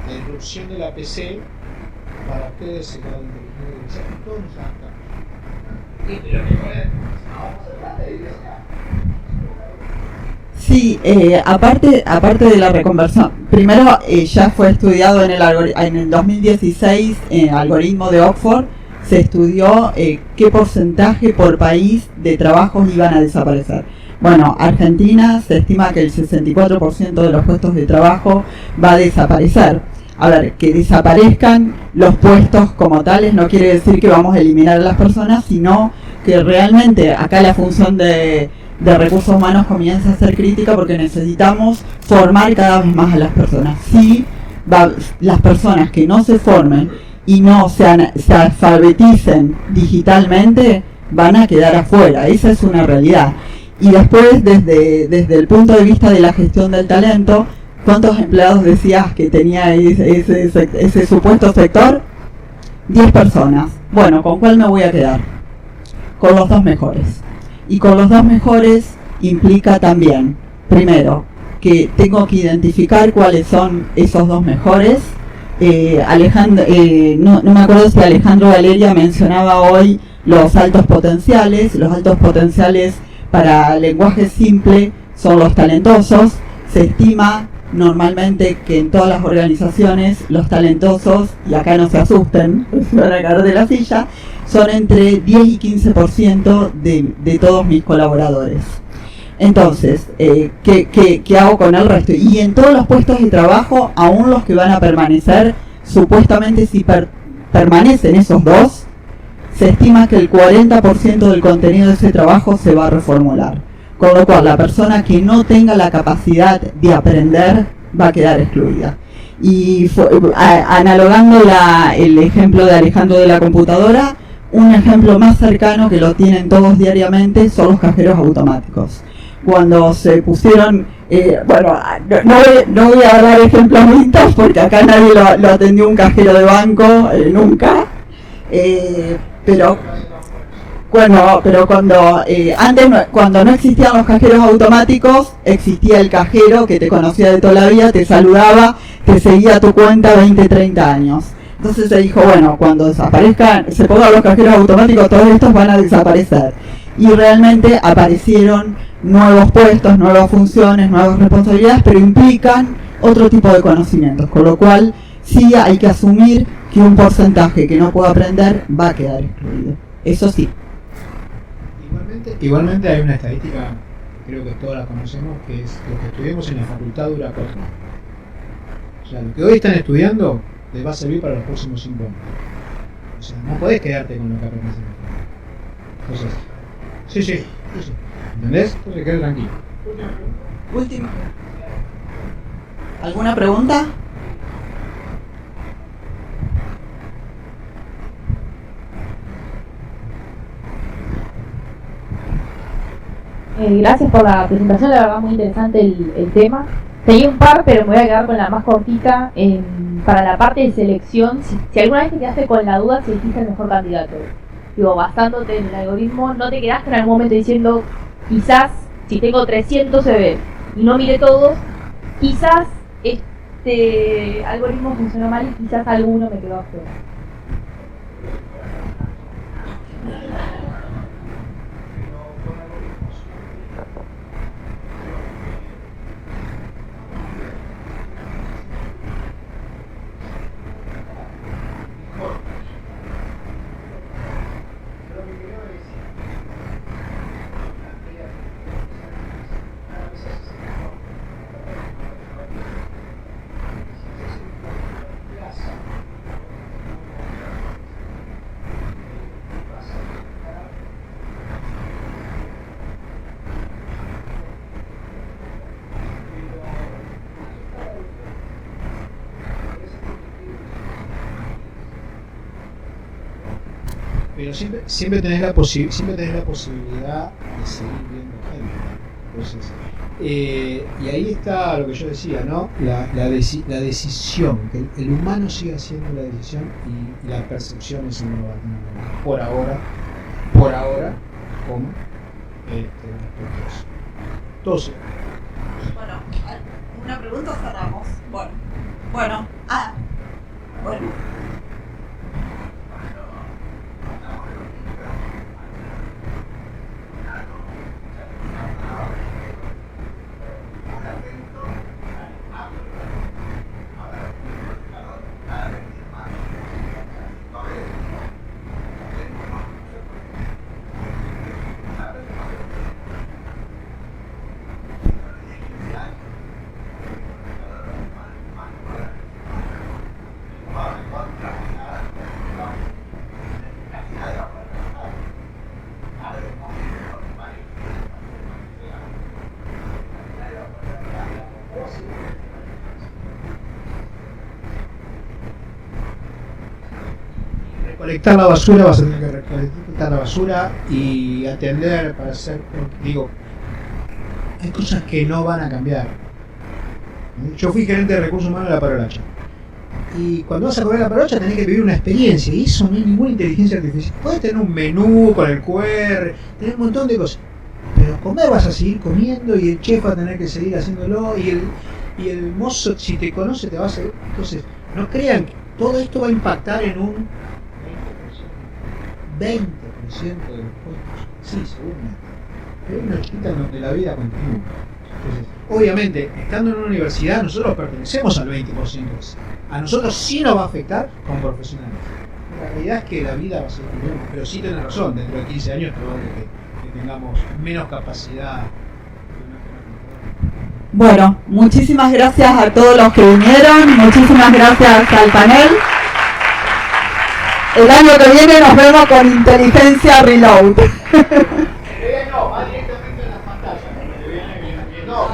la irrupción de la PC, para ustedes será la inteligencia artificial, todos nos adaptamos. Sí, aparte de la reconversión, primero ya fue estudiado en el 2016 en el algoritmo de Oxford, se estudió qué porcentaje por país de trabajos iban a desaparecer. Bueno, Argentina se estima que el 64% de los puestos de trabajo va a desaparecer. A ver, que desaparezcan los puestos como tales no quiere decir que vamos a eliminar a las personas, sino que realmente acá la función de recursos humanos comienza a ser crítica porque necesitamos formar cada vez más a las personas. Si las personas que no se formen y no se alfabeticen digitalmente van a quedar afuera, esa es una realidad. Y después, desde el punto de vista de la gestión del talento, ¿cuántos empleados decías que tenía ese supuesto sector? 10 personas. Bueno, ¿con cuál me voy a quedar? Con los 2 mejores. Y con los 2 mejores implica también, primero, que tengo que identificar cuáles son esos 2 mejores. No me acuerdo si Alejandro Valeria mencionaba hoy los altos potenciales. Los altos potenciales para lenguaje simple son los talentosos. Se estima normalmente que en todas las organizaciones los talentosos, y acá no se asusten, se van a caer de la silla, son entre 10 y 15% de todos mis colaboradores. Entonces, ¿qué hago con el resto? Y en todos los puestos de trabajo, aún los que van a permanecer, supuestamente si permanecen esos dos, se estima que el 40% del contenido de ese trabajo se va a reformular. Con lo cual, la persona que no tenga la capacidad de aprender va a quedar excluida. Y analogando el ejemplo de Alejandro de la computadora, un ejemplo más cercano que lo tienen todos diariamente son los cajeros automáticos. Cuando se pusieron, no voy a dar ejemplos listos porque acá nadie lo atendió un cajero de banco, nunca, pero cuando no existían los cajeros automáticos, existía el cajero que te conocía de toda la vida, te saludaba, te seguía tu cuenta 20, 30 años. Entonces se dijo, bueno, cuando desaparezcan, se pongan los cajeros automáticos, todos estos van a desaparecer. Y realmente aparecieron nuevos puestos, nuevas funciones, nuevas responsabilidades, pero implican otro tipo de conocimientos, con lo cual sí hay que asumir que un porcentaje que no pueda aprender va a quedar excluido. Eso sí. Igualmente hay una estadística, creo que todos la conocemos, que es lo que estudiamos en la facultad dura 4 años. O sea, lo que hoy están estudiando les va a servir para los próximos 5 años. O sea, no podés quedarte con lo que aprendes en la facultad. Entonces, sí. ¿Entendés? Entonces quédate tranquilo. Última. ¿Alguna pregunta? Gracias por la presentación, la verdad muy interesante el tema. Tenía un par, pero me voy a quedar con la más cortita. Para la parte de selección, si alguna vez te quedaste con la duda si elegiste el mejor candidato, digo, basándote en el algoritmo, no te quedaste en algún momento diciendo, quizás si tengo 300 CV y no miré todos, quizás este algoritmo funcionó mal y quizás alguno me quedó afuera. Pero siempre tenés la posibilidad de seguir viendo gente. Entonces, y ahí está lo que yo decía, ¿no? La decisión, que el humano siga haciendo la decisión y la percepción es un por ahora, como respecto a eso. Entonces, Bueno, una pregunta cerramos. Bueno. recolectar la basura, vas a tener que recolectar la basura y atender para hacer, digo, hay cosas que no van a cambiar. Yo fui gerente de recursos humanos de la Parolacha. Y cuando vas a comer la Parolacha tenés que vivir una experiencia, y eso no hay ninguna inteligencia artificial. Podés tener un menú con el QR, tenés un montón de cosas. Pero comer vas a seguir comiendo y el chef va a tener que seguir haciéndolo y el mozo, si te conoce, te va a seguir. Entonces, no crean que todo esto va a impactar en un 20%. de los puestos. Sí, seguramente. Pero hay una chiquita en donde la vida continúa. Entonces, obviamente, estando en una universidad, nosotros pertenecemos al 20%. A nosotros sí nos va a afectar como profesionales. La realidad es que la vida va a ser continuo, pero sí tenés razón, dentro de 15 años probable que tengamos menos capacidad. Bueno, muchísimas gracias a todos los que vinieron, muchísimas gracias al panel. El año que viene nos vemos con Inteligencia Reload. No, va directamente en las pantallas. No,